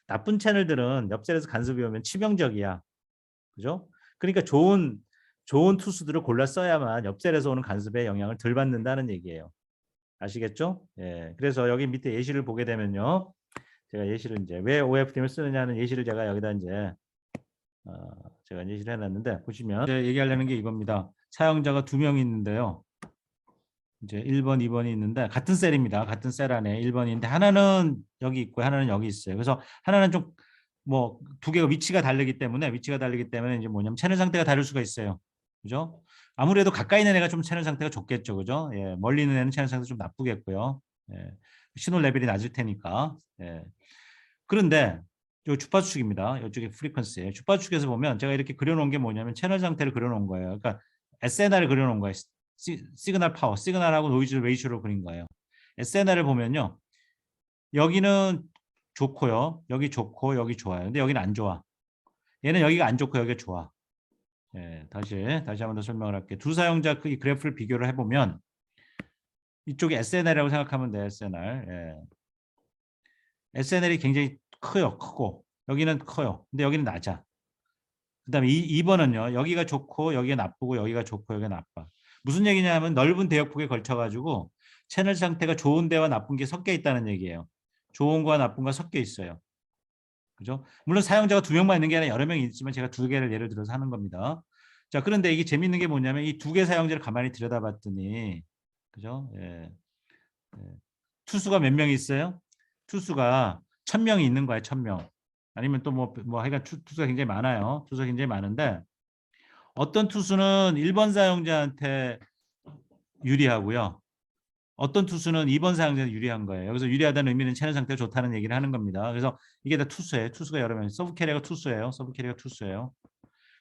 나쁜 채널들은 옆셀에서 간섭이 오면 치명적이야. 그죠? 그러니까 좋은 투수들을 골라 써야만 옆셀에서 오는 간섭에 영향을 덜 받는다는 얘기예요. 아시겠죠? 예. 그래서 여기 밑에 예시를 보게 되면요. 제가 예시를 이제 왜 OFDM을 쓰느냐는 예시를 제가 여기다 이제 제가 예시를 해놨는데 보시면 이제 얘기하려는 게 이겁니다. 사용자가 2명 있는데요. 이제 1번, 2번이 있는데 같은 셀입니다. 같은 셀 안에 1번인데 하나는 여기 있고 하나는 여기 있어요. 그래서 하나는 좀 뭐 두 개가 위치가 다르기 때문에 이제 뭐냐면 채널 상태가 다를 수가 있어요. 그죠? 아무래도 가까이 있는 애가 좀 채널 상태가 좋겠죠. 그죠? 예, 멀리 있는 애는 채널 상태가 좀 나쁘겠고요. 예, 신호 레벨이 낮을 테니까. 예. 그런데 요 주파수 축입니다. 이쪽에 프리퀀시에 주파수 축에서 보면 제가 이렇게 그려놓은 게 뭐냐면 채널 상태를 그려놓은 거예요. 그러니까 SNR을 그려놓은 거예요. 시그널 파워, 시그널하고 노이즈 레이쇼로 그린 거예요. SNR을 보면요. 여기는 좋고요. 여기 좋고 여기 좋아요. 근데 여기는 안 좋아. 얘는 여기가 안 좋고 여기가 좋아. 예, 다시 한 번 더 설명을 할게요. 두 사용자 이 그래프를 비교를 해보면 이쪽이 SNR이라고 생각하면 돼요. SNR. 예. SNL이 굉장히 크고 여기는 커요. 근데 여기는 낮아. 그다음에 2번은요. 여기가 좋고 여기가 나쁘고 여기가 좋고 여기가 나빠. 무슨 얘기냐면 넓은 대역폭에 걸쳐 가지고 채널 상태가 좋은 데와 나쁜 게 섞여 있다는 얘기예요. 좋은 거와 나쁜 거 섞여 있어요. 그죠? 물론 사용자가 2명만 있는 게 아니라 여러 명이 있지만 제가 2개를 예를 들어서 하는 겁니다. 자, 그런데 이게 재밌는 게 뭐냐면 이 2개 사용자를 가만히 들여다봤더니 그죠? 예. 예. 투수가 몇 명이 있어요? 투수가 1000명이 있는 거예요. 1000명. 아니면 또 뭐 하여간 투수가 굉장히 많아요. 투수가 굉장히 많은데 어떤 투수는 1번 사용자한테 유리하고요. 어떤 투수는 2번 사용자한테 유리한 거예요. 여기서 유리하다는 의미는 체내 상태가 좋다는 얘기를 하는 겁니다. 그래서 이게 다 투수예요. 투수가 여러 명. 서브 캐리어가 투수예요. 서브 캐리어가 투수예요.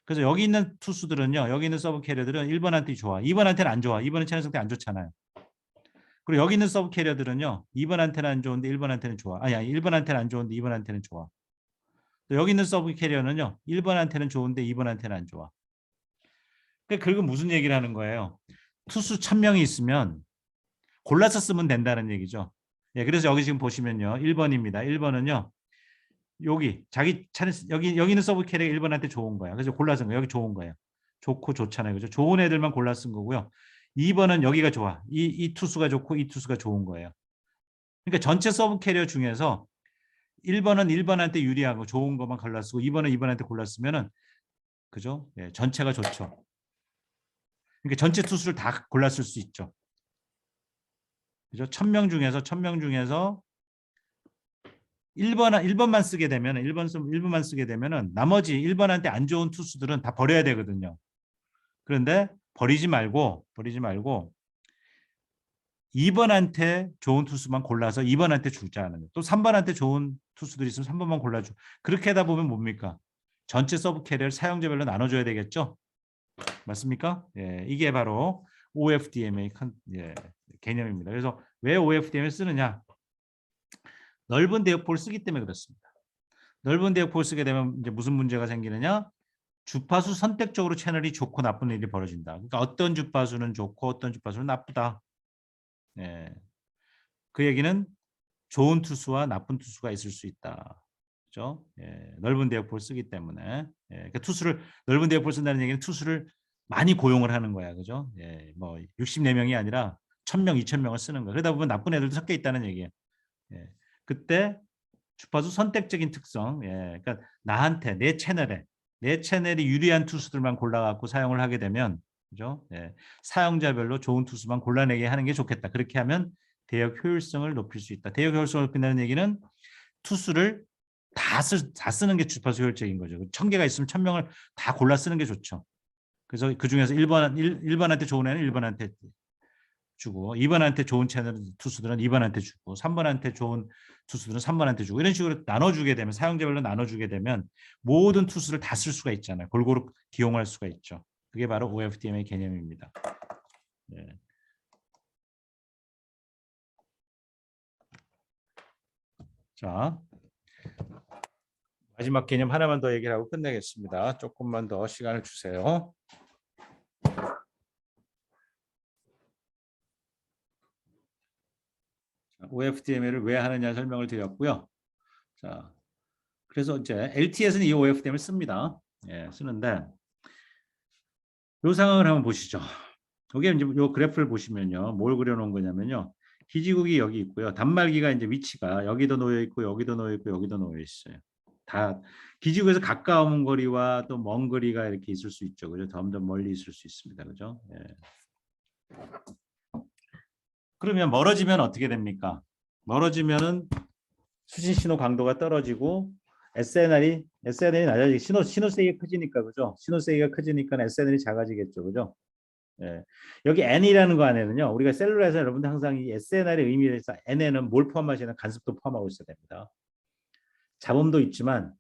그래서 여기 있는 투수들은요. 여기 있는 서브 캐리어들은 1번한테 좋아. 2번한테는 안 좋아. 2번은 체내 상태 안 좋잖아요. 그리고 여기 있는 서브 캐리어들은요. 2번한테는 안 좋은데 1번한테는 좋아. 아니 1번한테는 안 좋은데 2번한테는 좋아. 또 여기 있는 서브 캐리어는요. 1번한테는 좋은데 2번한테는 안 좋아. 그러니까 그건 무슨 얘기를 하는 거예요? 투수 1000명이 있으면 골라서 쓰면 된다는 얘기죠. 예, 그래서 여기 지금 보시면요. 1번입니다. 1번은요. 여기 자기 차례 여기는 서브 캐리어 1번한테 좋은 거야. 그래서 골라서 여기 좋은 거예요. 좋고 좋잖아요. 그죠? 좋은 애들만 골라 쓴 거고요. 2번은 여기가 좋아. 이 투수가 좋고 이 투수가 좋은 거예요. 그러니까 전체 서브 캐리어 중에서 1번은 1번한테 유리하고 좋은 것만 골라 쓰고 2번은 2번한테 골라 쓰면은 그죠? 예, 전체가 좋죠. 그러니까 전체 투수를 다 골라 쓸 수 있죠. 그죠? 1000명 중에서 1번만 쓰게 되면 1번만 쓰게 되면은 나머지 1번한테 안 좋은 투수들은 다 버려야 되거든요. 그런데 버리지 말고 2번한테 좋은 투수만 골라서 2번한테 주자는 거예요. 또 3번한테 좋은 투수들이 있으면 3번만 골라줘. 그렇게 하다 보면 뭡니까? 전체 서브 캐리어를 사용자별로 나눠줘야 되겠죠? 맞습니까? 예, 이게 바로 OFDM의 개념입니다. 그래서 왜 OFDM을 쓰느냐? 넓은 대역폭을 쓰기 때문에 그렇습니다. 넓은 대역폭을 쓰게 되면 이제 무슨 문제가 생기느냐? 주파수 선택적으로 채널이 좋고 나쁜 일이 벌어진다. 그러니까 어떤 주파수는 좋고 어떤 주파수는 나쁘다. 예. 그 얘기는 좋은 투수와 나쁜 투수가 있을 수 있다. 그죠? 예. 넓은 대역폭을 쓰기 때문에. 예. 그러니까 넓은 대역폭을 쓴다는 얘기는 투수를 많이 고용을 하는 거야. 그죠? 예. 뭐 64명이 아니라 1000명, 2000명을 쓰는 거야. 그러다 보면 나쁜 애들도 섞여 있다는 얘기예요. 예. 그때 주파수 선택적인 특성, 예, 그러니까 나한테 내 채널이 유리한 투수들만 골라갖고 사용을 하게 되면, 그죠? 예, 사용자별로 좋은 투수만 골라내게 하는 게 좋겠다. 그렇게 하면 대역 효율성을 높일 수 있다. 대역 효율성을 높인다는 얘기는 투수를 다 쓰는 게 주파수 효율적인 거죠. 1000개가 있으면 1000명을 다 골라 쓰는 게 좋죠. 그래서 그 중에서 1번한테 좋은 애는 1번한테 주고 2번한테 좋은 채널 투수들은 2번한테 주고 3번한테 좋은 투수들은 3번한테 주고 이런 식으로 나눠주게 되면 사용자별로 나눠주게 되면 모든 투수를 다 쓸 수가 있잖아요. 골고루 기용할 수가 있죠. 그게 바로 OFDM의 개념입니다. 네. 자, 마지막 개념 하나만 더 얘기를 하고 끝내겠습니다. 조금만 더 시간을 주세요. OFDM을 왜 하느냐 설명을 드렸고요. 자, 그래서 이제 LT에서는 이 OFDM을 씁니다. 예, 쓰는데 이 상황을 한번 보시죠. 여기 이제 요 그래프를 보시면요, 뭘 그려놓은 거냐면요, 기지국이 여기 있고요, 단말기가 이제 위치가 여기도 놓여 있고 여기도 놓여 있고 여기도 놓여 있어요. 다 기지국에서 가까운 거리와 또 먼 거리가 이렇게 있을 수 있죠, 그죠? 점점 멀리 있을 수 있습니다, 그죠? 예. 그러면 멀어지면 어떻게 됩니까? 멀어지면은 수신 신호 강도가 떨어지고 SNR이 낮아지고 신호 세기가 커지니까, 그죠? 신호 세기가 커지니까 SNR이 작아지겠죠, 그죠? 예. 여기 N이라는 거 안에는요, 우리가 셀룰라에서 여러분들 항상 이 SNR의 의미를 해서 N에는 뭘 포함하시는 간섭도 포함하고 있어야 됩니다. 잡음도 있지만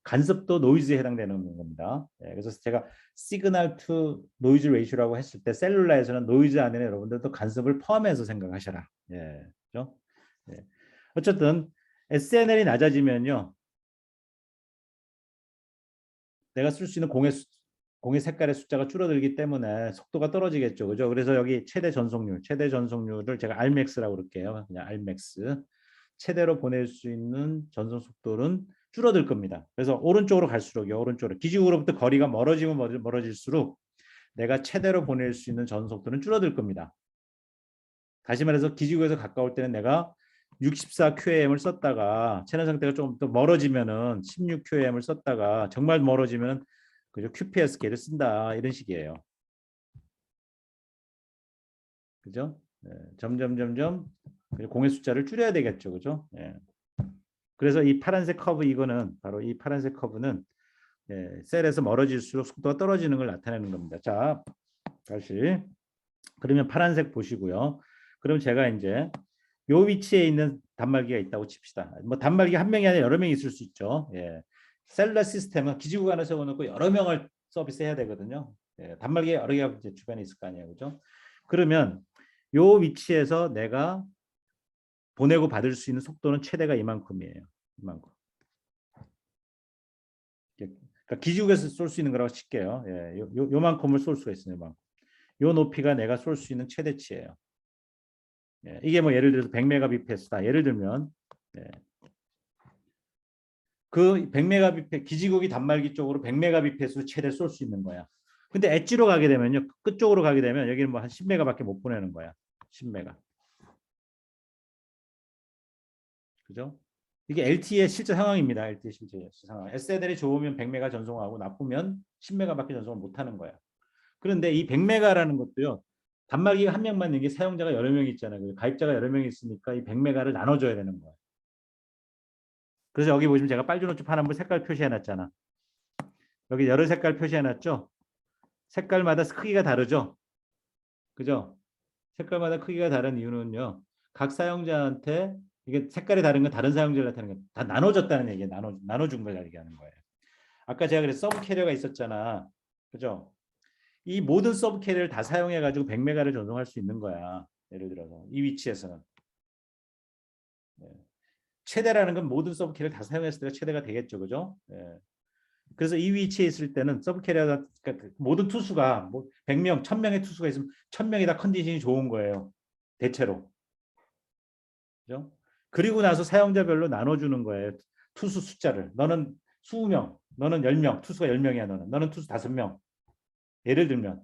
간섭도 노이즈에 해당되는 겁니다. 예. 그래서 제가 시그널 투 노이즈 레이쇼라고 했을 때 셀룰라에서는 노이즈 안에는 여러분들도 간섭을 포함해서 생각하셔라. 예. 그렇죠? 예. 어쨌든 SNL이 낮아지면요, 내가 쓸 수 있는 공의 색깔의 숫자가 줄어들기 때문에 속도가 떨어지겠죠. 그죠? 그래서 여기 최대 전송률을 제가 Rmax라고 그럴게요. 그냥 Rmax. 최대로 보낼 수 있는 전송 속도는 줄어들 겁니다. 그래서 오른쪽으로 갈수록요. 오른쪽으로. 기지국으로부터 거리가 멀어지면 멀어질수록 내가 최대로 보낼 수 있는 전송 속도는 줄어들 겁니다. 다시 말해서 기지국에서 가까울 때는 내가 64QAM을 썼다가 채널 상태가 조금 더 멀어지면은 16QAM을 썼다가 정말 멀어지면은 그죠? QPSK를 쓴다 이런 식이에요. 그죠? 예, 점점 공의 숫자를 줄여야 되겠죠, 그죠? 예. 그래서 이 파란색 커브 이거는 바로 이 파란색 커브는 셀에서 멀어질수록 속도가 떨어지는 걸 나타내는 겁니다. 자, 다시 그러면 파란색 보시고요. 그럼 제가 이제 요 위치에 있는 단말기가 있다고 칩시다. 뭐 단말기 한 명이 아니라 여러 명이 있을 수 있죠. 셀러 시스템은 기지국안을 세워놓고 여러 명을 서비스해야 되거든요. 단말기 여러 개가 이제 주변에 있을 거 아니에요, 그죠? 그러면 요 위치에서 내가 보내고 받을 수 있는 속도는 최대가 이만큼이에요. 이만큼. 그러니까 기지국에서 쏠 수 있는 거라고 칠게요. 요만큼을 쏠 수가 있어요. 요만큼. 요 높이가 내가 쏠 수 있는 최대치예요. 이게 뭐 예를 들어서 100메가비피스다. 예를 들면 그 100메가비피 기지국이 단말기 쪽으로 100메가비피스로 최대 쏠 수 있는 거야. 근데 엣지로 가게 되면요. 끝쪽으로 가게 되면 여기는 뭐 한 10메가밖에 못 보내는 거야. 10메가. 그죠? 이게 LTE의 실제 상황입니다. LTE 실제 상황. SNL이 좋으면 100메가 전송하고 나쁘면 10메가밖에 전송을 못 하는 거야. 그런데 이 100메가라는 것도요. 단말기가 한 명만 있는 게 사용자가 여러 명이 있잖아요. 가입자가 여러 명이 있으니까 이 100메가를 나눠줘야 되는 거야. 그래서 여기 보시면 제가 빨주노트 파란불 색깔 표시해놨잖아. 여기 여러 색깔 표시해놨죠. 색깔마다 크기가 다르죠. 그죠? 색깔마다 크기가 다른 이유는요. 각 사용자한테 이게 색깔이 다른 건 다른 사용자한테 하는 건 다 나눠줬다는 얘기예요. 나눠준 걸 얘기하는 거예요. 아까 제가 그래서 서브 캐리어가 있었잖아. 그죠? 이 모든 서브 캐리어를 다 사용해 가지고 100메가를 전송할 수 있는 거야. 예를 들어서 이 위치에서는. 최대라는 건 모든 서브 캐리어를 다 사용했을 때가 최대가 되겠죠. 그죠? 그래서 이 위치에 있을 때는 서브 캐리어가 그러니까 모든 투수가 뭐 100명, 1000명의 투수가 있으면 1000명이 다 컨디션이 좋은 거예요. 대체로. 그죠? 그리고 나서 사용자별로 나눠주는 거예요. 투수 숫자를. 너는 20명, 너는 10명, 투수가 10명이야. 너는 투수 5명. 예를 들면.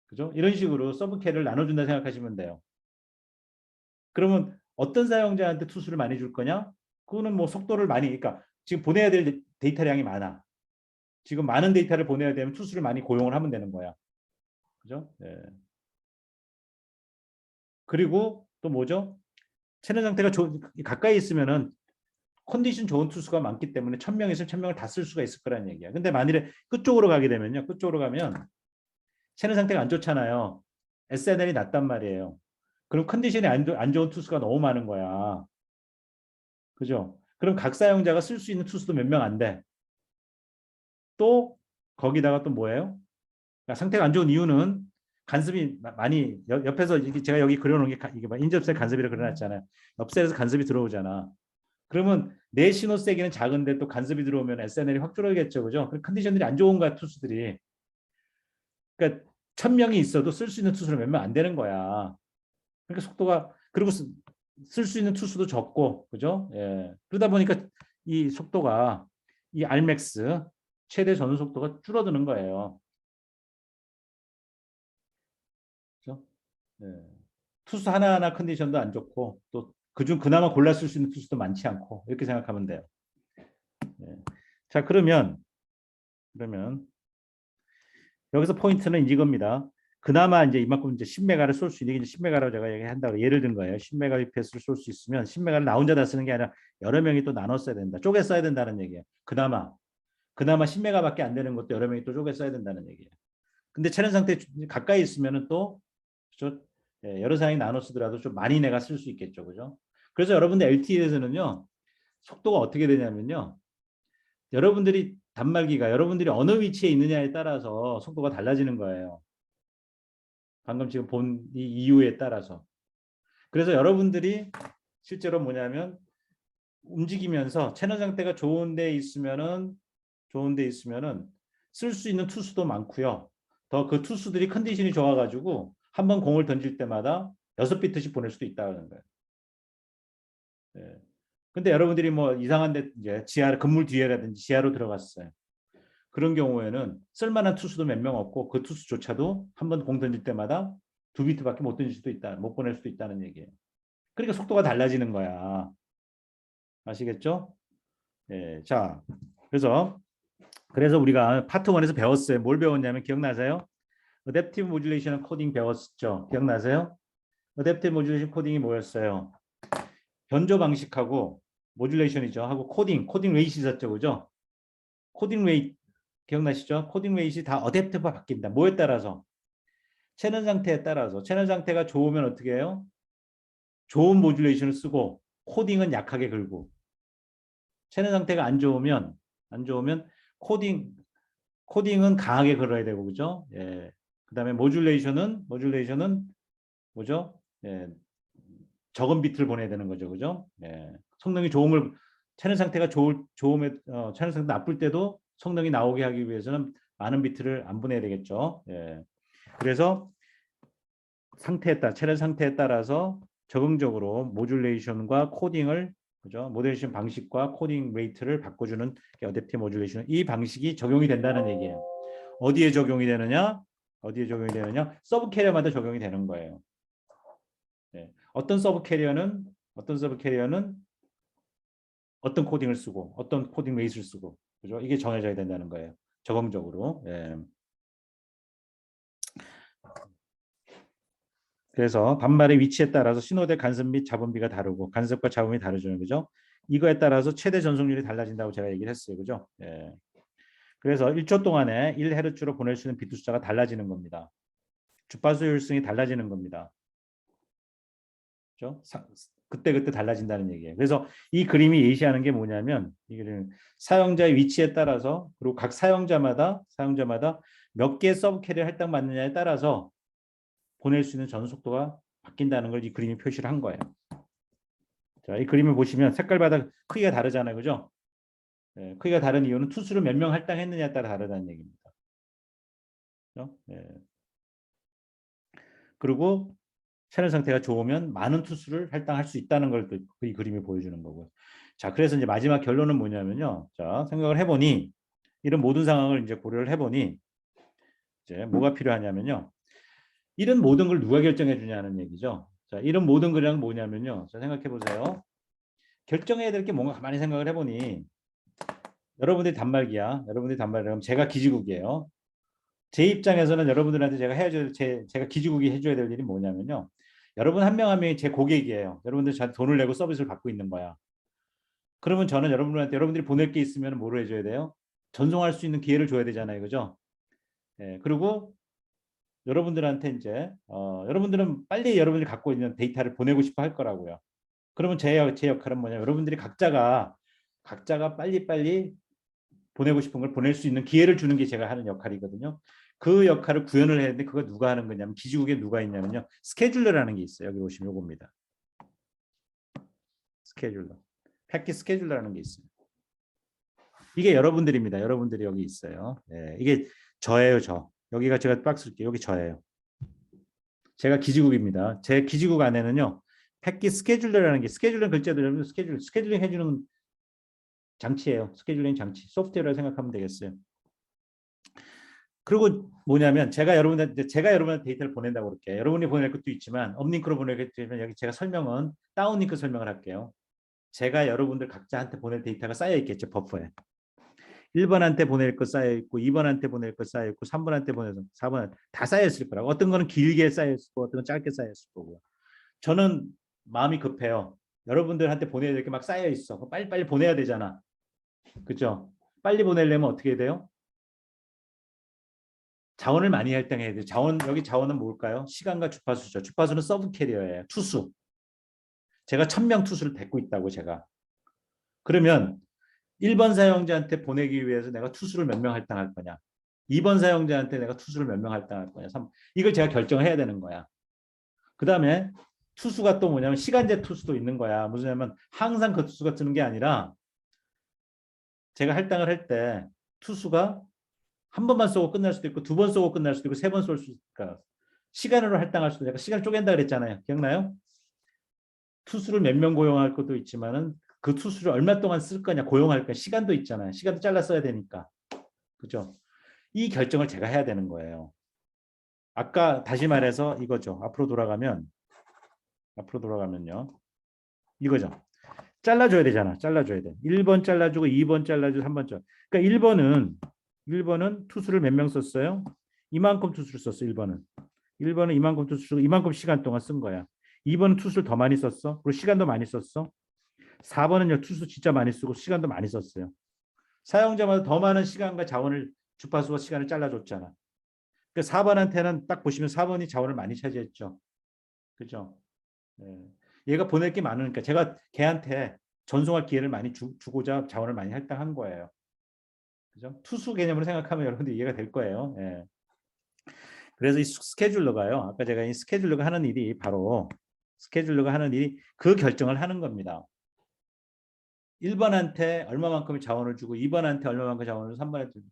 그죠? 이런 식으로 서브 캐리어를 나눠준다 생각하시면 돼요. 그러면 어떤 사용자한테 투수를 많이 줄 거냐? 그거는 뭐 속도를 많이, 그러니까 지금 보내야 될 데이터량이 많아. 지금 많은 데이터를 보내야 되면 투수를 많이 고용을 하면 되는 거야. 그죠? 그리고 또 뭐죠? 체내 상태가 가까이 있으면은 컨디션 좋은 투수가 많기 때문에 1000명 있으면 1000명을 다 쓸 수가 있을 거라는 얘기야. 근데 만일에 끝쪽으로 가게 되면요. 끝쪽으로 가면 체내 상태가 안 좋잖아요. SNL이 낮단 말이에요. 그럼 컨디션이 안 좋은 투수가 너무 많은 거야. 그죠? 그럼 각 사용자가 쓸 수 있는 투수도 몇 명 안 돼. 또 거기다가 또 뭐예요? 그러니까 상태가 안 좋은 이유는 간섭이 많이 옆에서 제가 여기 그려놓은 게 이게 막 인접셀 간섭이라 그려놨잖아요. 옆셀에서 간섭이 들어오잖아. 그러면 내 신호 세기는 작은데 또 간섭이 들어오면 SNL이 확 줄어들겠죠, 그죠? 컨디션들이 안 좋은 거야 투수들이. 그러니까 1000명이 있어도 쓸 수 있는 투수는 몇 명 안 되는 거야. 그러니까 속도가 그리고 쓸 수 있는 투수도 적고, 그죠? 그러다 보니까 이 속도가 이 Rmax 최대 전원 속도가 줄어드는 거예요. 그죠? 투수 하나하나 컨디션도 안 좋고 또 그중 그나마 골라 쓸 수 있는 투수도 많지 않고 이렇게 생각하면 돼요. 자, 그러면 여기서 포인트는 이겁니다. 그나마 이제 이만큼 이제 10메가를 쏠 수 있는 게 10메가라고 제가 얘기한다고 예를 든 거예요. 10메가비피스를 쏠 수 있으면 10메가를 나 혼자 다 쓰는 게 아니라 여러 명이 또 나눠 써야 된다. 쪼개 써야 된다는 얘기예요. 그나마 10메가밖에 안 되는 것도 여러 명이 또 쪼개 써야 된다는 얘기예요. 근데 체는 상태 가까이 있으면은 또 여러 사람이 나눠 쓰더라도 좀 많이 내가 쓸 수 있겠죠, 그죠? 그래서 여러분들 LTE에서는요 속도가 어떻게 되냐면요. 여러분들이 단말기가 여러분들이 어느 위치에 있느냐에 따라서 속도가 달라지는 거예요. 방금 지금 본 이 이유에 따라서. 그래서 여러분들이 실제로 뭐냐면 움직이면서 채널 상태가 좋은 데 있으면은 쓸 수 있는 투수도 많고요. 더 그 투수들이 컨디션이 좋아가지고 한번 공을 던질 때마다 6비트씩 보낼 수도 있다는 거예요. 근데 여러분들이 뭐 이상한데 이제 지하 건물 뒤에라든지 지하로 들어갔어요. 그런 경우에는 쓸만한 투수도 몇 명 없고 그 투수조차도 한번 공 던질 때마다 2비트밖에 못 던질 수도 있다, 못 보낼 수도 있다는 얘기예요. 그러니까 속도가 달라지는 거야. 아시겠죠? 자, 그래서 우리가 파트 1에서 배웠어요. 뭘 배웠냐면 기억나세요? 어댑티브 모듈레이션 코딩 배웠죠? 기억나세요? 어댑티브 모듈레이션 코딩이 뭐였어요? 변조 방식하고 모듈레이션이죠. 하고 코딩 레이시 있었죠, 그죠? 코딩 웨이트 기억나시죠? 코딩 웨이트이 다 어댑터가 바뀐다. 뭐에 따라서? 채널 상태에 따라서. 채널 상태가 좋으면 어떻게 해요? 좋은 모듈레이션을 쓰고 코딩은 약하게 긁고. 채널 상태가 안 좋으면 코딩은 강하게 걸어야 되고 그죠? 예. 그다음에 모듈레이션은 뭐죠? 예. 적은 비트를 보내야 되는 거죠. 그죠? 예. 성능이 좋은 걸 채널 상태가 좋으면 채널 상태 나쁠 때도 성능이 나오게 하기 위해서는 많은 비트를 안 보내야 되겠죠. 예. 그래서 채널 상태에 따라서 적응적으로 모듈레이션과 코딩을 그죠? 모듈레이션 방식과 코딩 레이트를 바꿔주는 어댑티브 모듈레이션 이 방식이 적용이 된다는 얘기예요. 어디에 적용이 되느냐? 서브 캐리어마다 적용이 되는 거예요. 네. 어떤 서브 캐리어는 어떤 코딩을 쓰고 어떤 코딩 레이트를 쓰고 그죠? 이게 정해져야 된다는 거예요. 적응적으로. 예. 그래서 반말의 위치에 따라서 신호대 간섭 및 잡음비가 다르고 간섭과 잡음이 다르죠. 그죠? 이거에 따라서 최대 전송률이 달라진다고 제가 얘기를 했어요. 그죠? 예. 그래서 1초 동안에 1헤르츠로 보낼 수 있는 비트 숫자가 달라지는 겁니다. 주파수 효율성이 달라지는 겁니다. 그죠? 그때 달라진다는 얘기예요. 그래서 이 그림이 예시하는 게 뭐냐면 이게 사용자의 위치에 따라서 그리고 각 사용자마다 몇 개의 서브 캐리어 할당받느냐에 따라서 보낼 수 있는 전송 속도가 바뀐다는 걸 이 그림이 표시를 한 거예요. 자, 이 그림을 보시면 색깔마다 크기가 다르잖아요. 그죠? 예, 크기가 다른 이유는 투수를 몇 명 할당했느냐에 따라 다르다는 얘기입니다. 그죠? 예. 그리고 채널 상태가 좋으면 많은 투수를 할당할 수 있다는 걸 이 그림이 보여주는 거고요. 자, 그래서 이제 마지막 결론은 뭐냐면요. 자, 생각을 해보니 이런 모든 상황을 이제 고려를 해보니 이제 뭐가 필요하냐면요. 이런 모든 걸 누가 결정해 주냐는 얘기죠. 자, 이런 모든 거랑 뭐냐면요. 자, 생각해 보세요. 결정해야 될 게 뭔가 가만히 생각을 해보니 여러분들이 단말기야. 그럼 제가 기지국이에요. 제 입장에서는 여러분들한테 제가 기지국이 해줘야 될 일이 뭐냐면요. 여러분 한 명 한 명이 제 고객이에요. 여러분들 저한테 돈을 내고 서비스를 받고 있는 거야. 그러면 저는 여러분들이 보낼 게 있으면 뭐를 해줘야 돼요? 전송할 수 있는 기회를 줘야 되잖아요. 그죠? 예, 그리고 여러분들한테 이제 여러분들은 빨리 여러분들이 갖고 있는 데이터를 보내고 싶어 할 거라고요. 그러면 제 역할은 뭐냐면 여러분들이 각자가 빨리빨리 보내고 싶은 걸 보낼 수 있는 기회를 주는 게 제가 하는 역할이거든요. 그 역할을 구현을 해야 되는데 그거 누가 하는 거냐면 기지국에 누가 있냐면요. 스케줄러라는 게 있어요. 여기 보시면 요겁니다. 스케줄러. 패킷 스케줄러라는 게 있어요. 이게 여러분들입니다. 여러분들이 여기 있어요. 네, 이게 저예요. 여기가 제가 박스 쓸게요. 여기 저예요. 제가 기지국입니다. 제 기지국 안에는요. 패킷 스케줄러라는 게 스케줄러 글자도 스케줄링 해주는 장치예요. 스케줄링 장치. 소프트웨어라고 생각하면 되겠어요. 그리고 뭐냐면 제가 여러분한테 데이터를 보낸다고 그럴게요. 여러분이 보낼 것도 있지만 업링크로 보내겠지만 여기 제가 설명은 다운링크 설명을 할게요. 제가 여러분들 각자한테 보낼 데이터가 쌓여 있겠죠. 버퍼에. 1번한테 보낼 거 쌓여 있고 2번한테 보낼 거 쌓여 있고 3번한테 보내서 4번 다 쌓여 있을 거라고. 어떤 거는 길게 쌓여 있을 거고 어떤 건 짧게 쌓여 있을 거고요. 저는 마음이 급해요. 여러분들한테 보내야 될 게 막 쌓여 있어. 빨리빨리 보내야 되잖아. 그죠? 빨리 보내려면 어떻게 돼요? 자원을 많이 할당해야 돼요. 여기 자원은 뭘까요? 시간과 주파수죠. 주파수는 서브 캐리어예요. 투수. 제가 1000명 투수를 데리고 있다고 제가. 그러면 1번 사용자한테 보내기 위해서 내가 투수를 몇 명 할당할 거냐. 2번 사용자한테 내가 투수를 몇 명 할당할 거냐. 이걸 제가 결정해야 되는 거야. 그 다음에 투수가 또 뭐냐면 시간제 투수도 있는 거야. 무슨냐면 항상 그 투수가 뜨는 게 아니라 제가 할당을 할 때 투수가 한 번만 쏘고 끝날 수도 있고 두 번 쏘고 끝날 수도 있고 세 번 쏠 수 있으니까 시간으로 할당할 수도 있고 시간을 쪼갠다 그랬잖아요. 기억나요? 투수를 몇 명 고용할 것도 있지만은 그 투수를 얼마 동안 쓸 거냐 고용할 거냐 시간도 있잖아요. 시간도 잘라 써야 되니까. 그죠? 이 결정을 제가 해야 되는 거예요. 아까 다시 말해서 이거죠. 앞으로 돌아가면요. 이거죠. 잘라줘야 되잖아. 잘라줘야 돼. 1번 잘라주고 2번 잘라주고 3번 잘라. 그러니까 1번은 투수를 몇 명 썼어요? 이만큼 투수를 썼어. 1번은 이만큼 투수를 이만큼 시간 동안 쓴 거야. 2번은 투수를 더 많이 썼어. 그리고 시간도 많이 썼어. 4번은요. 투수 진짜 많이 쓰고 시간도 많이 썼어요. 사용자마다 더 많은 시간과 자원을 주파수와 시간을 잘라줬잖아. 그 4번한테는 딱 보시면 4번이 자원을 많이 차지했죠. 그죠? 예. 얘가 보낼 게 많으니까 제가 걔한테 전송할 기회를 많이 주고자 자원을 많이 할당한 거예요. 그죠? 투수 개념으로 생각하면 여러분들 이해가 될 거예요. 예. 그래서 이 스케줄러가요. 아까 제가 이 스케줄러가 하는 일이 바로 스케줄러가 하는 일이 그 결정을 하는 겁니다. 1번한테 얼마만큼의 자원을 주고 2번한테 얼마만큼 자원을 3번한테 주고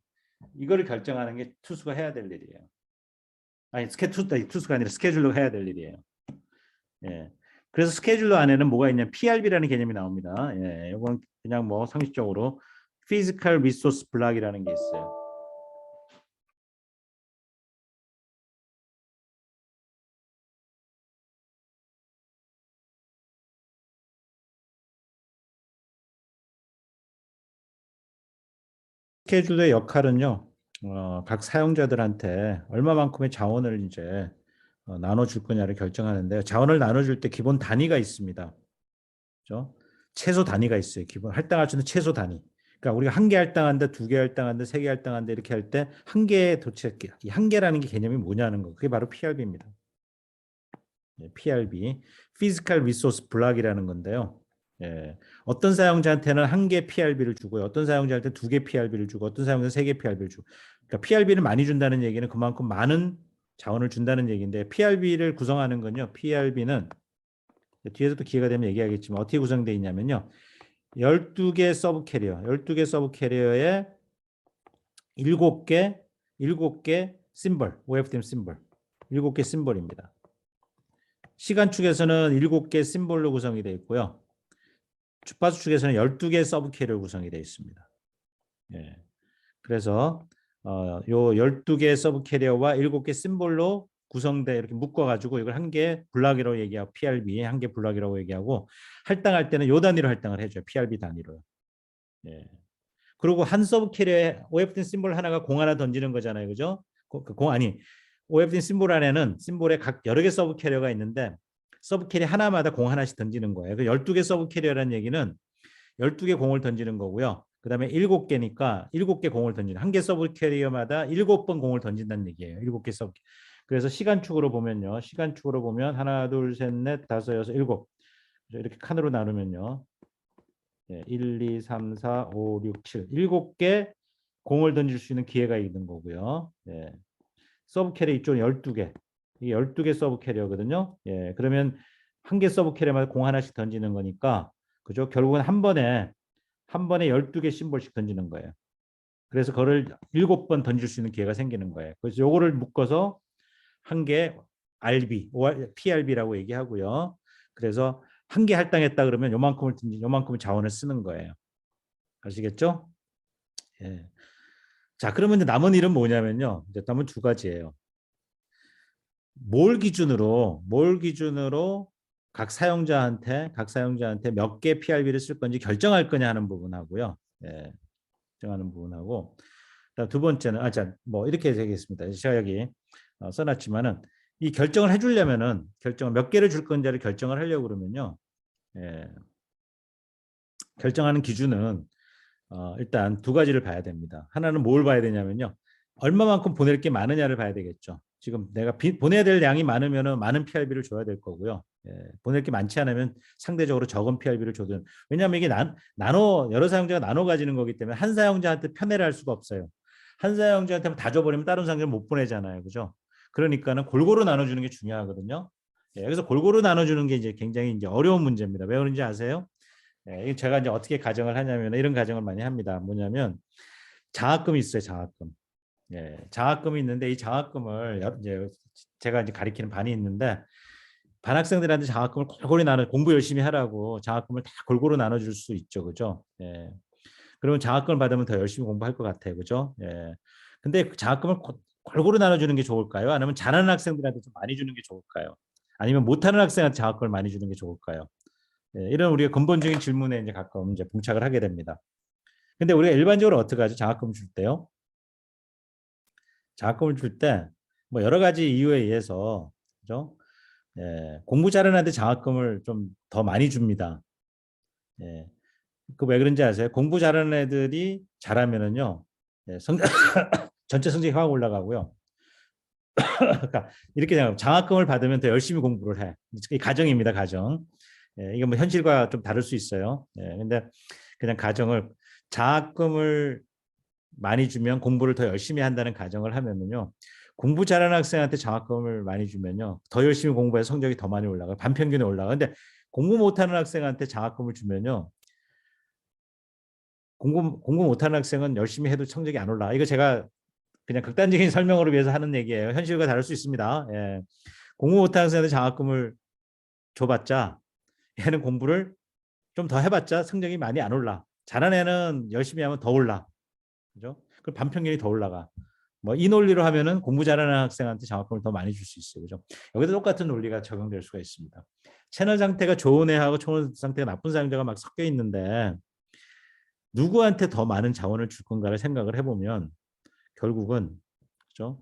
이거를 결정하는 게 투수가 해야 될 일이에요. 아니 투수가 아니라 스케줄러가 해야 될 일이에요. 예. 그래서 스케줄러 안에는 뭐가 있냐면 PRB라는 개념이 나옵니다. 예. 이건 그냥 뭐 상식적으로 Physical Resource Block이라는 게 있어요. 스케줄러의 역할은요. 각 사용자들한테 얼마만큼의 자원을 이제 나눠줄 거냐를 결정하는데요. 자원을 나눠줄 때 기본 단위가 있습니다. 그렇죠? 최소 단위가 있어요. 기본 할당할 수 있는 최소 단위. 그러니까 우리가 한 개 할당한다, 두 개 할당한다, 세 개 할당한다 이렇게 할 때 한 개에 도착, 한 개라는 게 개념이 뭐냐는 거. 그게 바로 PRB입니다. PRB, Physical Resource Block이라는 건데요. 예, 어떤 사용자한테는 한 개 PRB를 주고요. 어떤 사용자한테 두 개 PRB를 주고 어떤 사용자한테 세 개 PRB를 주고. 그러니까 PRB를 많이 준다는 얘기는 그만큼 많은 자원을 준다는 얘기인데 PRB를 구성하는 건요. PRB는 뒤에서도 기회가 되면 얘기하겠지만 어떻게 구성되어 있냐면요. 12개 서브 캐리어, 12개 서브 캐리어에 7개 심벌, OFDM 심벌. 7개 심벌입니다. 시간 축에서는 7개 심볼로 구성이 되어 있고요. 주파수 축에서는 12개 서브 캐리어 구성이 되어 있습니다. 예. 그래서 요 12개 서브 캐리어와 7개 심볼로 구성돼 이렇게 묶어 가지고 이걸 한 개 블락이라고 얘기하고 PRB 한 개 블락이라고 얘기하고 할당할 때는 요 단위로 할당을 해 줘요. PRB 단위로. 예. 그리고 한 서브 캐리어에 OFD 심볼 하나가 공 하나 던지는 거잖아요. 그죠? 공 아니. OFD 심볼 안에는 심볼에 각 여러 개 서브 캐리어가 있는데 서브 캐리어 하나마다 공 하나씩 던지는 거예요. 그 12개 서브 캐리어라는 얘기는 12개 공을 던지는 거고요. 그다음에 7개니까 7개 공을 던지는 한 개 서브 캐리어마다 7번 공을 던진다는 얘기예요. 7개 서브. 그래서 시간축으로 보면요. 시간축으로 보면 하나, 둘, 셋, 넷, 다섯, 여섯, 일곱. 이렇게 칸으로 나누면요. 1, 2, 3, 4, 5, 6, 7. 7개 공을 던질 수 있는 기회가 있는 거고요. 예. 서브 캐리어 이쪽 12개. 이게 12개 서브 캐리어거든요. 예. 그러면 한 개 서브 캐리어마다 공 하나씩 던지는 거니까 그죠? 결국은 한 번에 12개 심볼씩 던지는 거예요. 그래서 그거를 7번 던질 수 있는 기회가 생기는 거예요. 그래서 요거를 묶어서 한 개 RB, PRB라고 얘기하고요. 그래서 한 개 할당했다 그러면 요만큼을 자원을 쓰는 거예요. 아시겠죠? 예. 자, 그러면 이제 남은 일은 뭐냐면요. 이제 남은 두 가지예요. 뭘 기준으로 각 사용자한테 몇 개 PRB를 쓸 건지 결정할 거냐 하는 부분하고요. 예. 결정하는 부분하고 두 번째는 뭐 이렇게 되겠습니다. 제가 여기 써놨지만은 이 결정을 해주려면은 결정을 몇 개를 줄 건지를 결정을 하려고 그러면요. 예. 결정하는 기준은 일단 두 가지를 봐야 됩니다. 하나는 뭘 봐야 되냐면요. 얼마만큼 보낼 게 많으냐를 봐야 되겠죠. 지금 내가 보내야 될 양이 많으면 많은 PRB를 줘야 될 거고요. 예, 보낼 게 많지 않으면 상대적으로 적은 PRB를 줘도 왜냐하면 이게 여러 사용자가 나눠 가지는 거기 때문에 한 사용자한테 편애를 할 수가 없어요. 한 사용자한테 다 줘버리면 다른 사용자는 못 보내잖아요. 그죠? 그러니까는 골고루 나눠주는 게 중요하거든요. 예, 그래서 골고루 나눠주는 게 이제 굉장히 이제 어려운 문제입니다. 왜 그런지 아세요? 예, 제가 이제 어떻게 가정을 하냐면 이런 가정을 많이 합니다. 뭐냐면 장학금이 있어요. 장학금. 예, 장학금이 있는데 이 장학금을 이제 제가 이제 가리키는 반이 있는데 반 학생들한테 장학금을 골고루 나눠 공부 열심히 하라고 장학금을 다 골고루 나눠줄 수 있죠. 그죠? 예. 그러면 장학금을 받으면 더 열심히 공부할 것 같아요. 그죠? 예. 근데 그 장학금을 골고루 나눠주는 게 좋을까요? 아니면 잘하는 학생들한테 좀 많이 주는 게 좋을까요? 아니면 못하는 학생한테 장학금을 많이 주는 게 좋을까요? 예, 이런 우리가 근본적인 질문에 이제 가끔 이제 봉착을 하게 됩니다. 근데 우리가 일반적으로 어떻게 하죠? 장학금 줄 때요. 장학금을 줄 때 뭐 여러 가지 이유에 의해서 그죠? 예, 공부 잘하는 애한테 장학금을 좀 더 많이 줍니다. 예. 그 왜 그런지 아세요? 공부 잘하는 애들이 잘하면은요, 예, 전체 성적이 확 올라가고요. 그러니까 이렇게 생각하면 장학금을 받으면 더 열심히 공부를 해. 이 가정입니다, 가정. 예, 이건 뭐 현실과 좀 다를 수 있어요. 예, 근데 그냥 가정을 장학금을 많이 주면 공부를 더 열심히 한다는 가정을 하면은요. 공부 잘하는 학생한테 장학금을 많이 주면요. 더 열심히 공부해서 성적이 더 많이 올라가요. 반평균에 올라가. 근데 공부 못하는 학생한테 장학금을 주면요. 공부 못하는 학생은 열심히 해도 성적이 안 올라. 이거 제가 그냥 극단적인 설명으로 위해서 하는 얘기예요. 현실과 다를 수 있습니다. 예. 공부 못하는 학생한테 장학금을 줘봤자 얘는 공부를 좀 더 해봤자 성적이 많이 안 올라. 잘하는 애는 열심히 하면 더 올라. 그죠? 그 반평균이 더 올라가. 뭐 이 논리로 하면은 공부 잘하는 학생한테 장학금을 더 많이 줄 수 있어요. 그죠? 여기도 똑같은 논리가 적용될 수가 있습니다. 채널 상태가 좋은 애하고 채널 상태가 나쁜 사용자가 막 섞여 있는데 누구한테 더 많은 자원을 줄 건가를 생각을 해보면 결국은 그죠?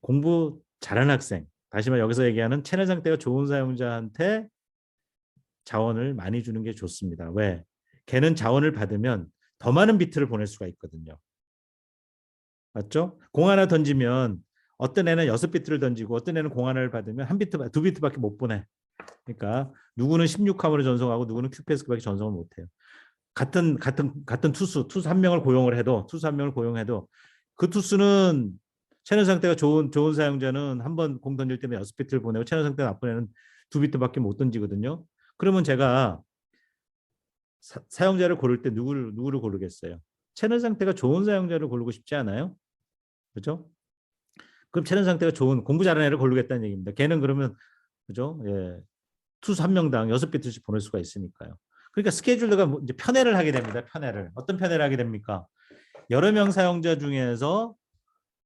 공부 잘하는 학생, 다시 말해 여기서 얘기하는 채널 상태가 좋은 사용자한테 자원을 많이 주는 게 좋습니다. 왜? 걔는 자원을 받으면 더 많은 비트를 보낼 수가 있거든요. 맞죠? 공 하나 던지면 어떤 애는 6비트를 던지고 어떤 애는 공 하나를 받으면 한 비트, 2비트밖에 못 보내. 그러니까 누구는 16함으로 전송하고 누구는 큐패스밖에 전송을 못 해요. 같은 투수 한 명을 고용을 해도 투수 한 명을 고용해도 그 투수는 채널 상태가 좋은 사용자는 한 번 공 던질 때면 6비트를 보내고 채널 상태가 나쁜 애는 2비트밖에 못 던지거든요. 그러면 제가 사용자를 고를 때 누구를 고르겠어요? 채널 상태가 좋은 사용자를 고르고 싶지 않아요? 그죠? 그럼 채널 상태가 좋은 공부 잘하는 애를 고르겠다는 얘기입니다. 걔는 그러면 그죠? 예. 투수 한 명당 6비트씩 보낼 수가 있으니까요. 그러니까 스케줄러가 이제 편애를 하게 됩니다. 편애를. 어떤 편애를 하게 됩니까? 여러 명 사용자 중에서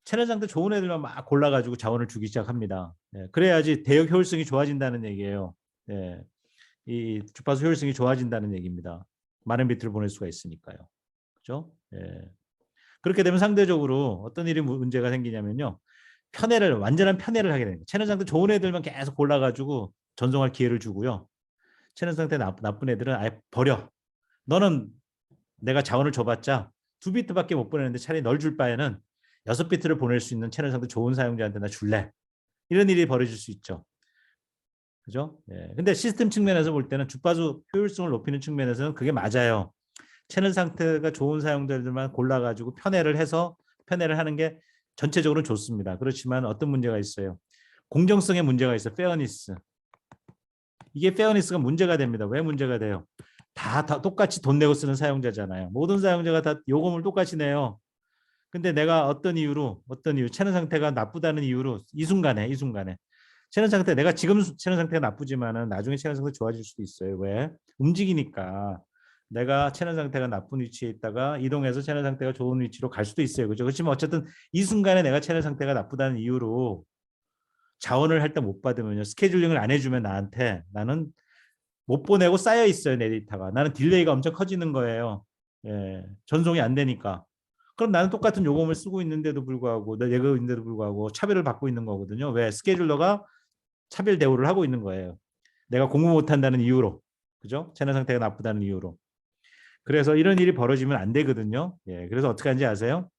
채널 상태 좋은 애들만 막 골라가지고 자원을 주기 시작합니다. 예. 그래야지 대역 효율성이 좋아진다는 얘기예요. 예. 이 주파수 효율성이 좋아진다는 얘기입니다. 많은 비트를 보낼 수가 있으니까요. 그죠? 예. 그렇게 되면 상대적으로 어떤 일이 문제가 생기냐면요. 완전한 편애를 하게 됩니다. 채널 상태 좋은 애들만 계속 골라가지고 전송할 기회를 주고요. 채널 상태 나쁜 애들은 아예 버려. 너는 내가 자원을 줘봤자 2비트밖에 못 보내는데 차라리 널 줄 바에는 6비트를 보낼 수 있는 채널 상태 좋은 사용자한테 나 줄래. 이런 일이 벌어질 수 있죠. 그죠? 예. 근데 시스템 측면에서 볼 때는 주파수 효율성을 높이는 측면에서는 그게 맞아요. 채널 상태가 좋은 사용자들만 골라가지고 편애를 하는 게 전체적으로 좋습니다. 그렇지만 어떤 문제가 있어요? 공정성에 문제가 있어요. 페어니스. 이게 페어니스가 문제가 됩니다. 왜 문제가 돼요? 다 똑같이 돈 내고 쓰는 사용자잖아요. 모든 사용자가 다 요금을 똑같이 내요. 근데 내가 어떤 이유 채널 상태가 나쁘다는 이유로 이 순간에 채널 상태 내가 지금 채널 상태가 나쁘지만은 나중에 채널 상태 좋아질 수도 있어요. 왜? 움직이니까 내가 채널 상태가 나쁜 위치에 있다가 이동해서 채널 상태가 좋은 위치로 갈 수도 있어요. 그죠? 그렇지만 어쨌든 이 순간에 내가 채널 상태가 나쁘다는 이유로 자원을 할 때 못 받으면요. 스케줄링을 안 해주면 나는 못 보내고 쌓여 있어요. 내 데이터가. 나는 딜레이가 엄청 커지는 거예요. 예, 전송이 안 되니까. 그럼 나는 똑같은 요금을 쓰고 있는데도 불구하고 내가 있는데도 불구하고 차별을 받고 있는 거거든요. 왜? 스케줄러가 차별 대우를 하고 있는 거예요. 내가 공부 못한다는 이유로. 그죠? 채널 상태가 나쁘다는 이유로. 그래서 이런 일이 벌어지면 안 되거든요. 예, 그래서 어떻게 하는지 아세요?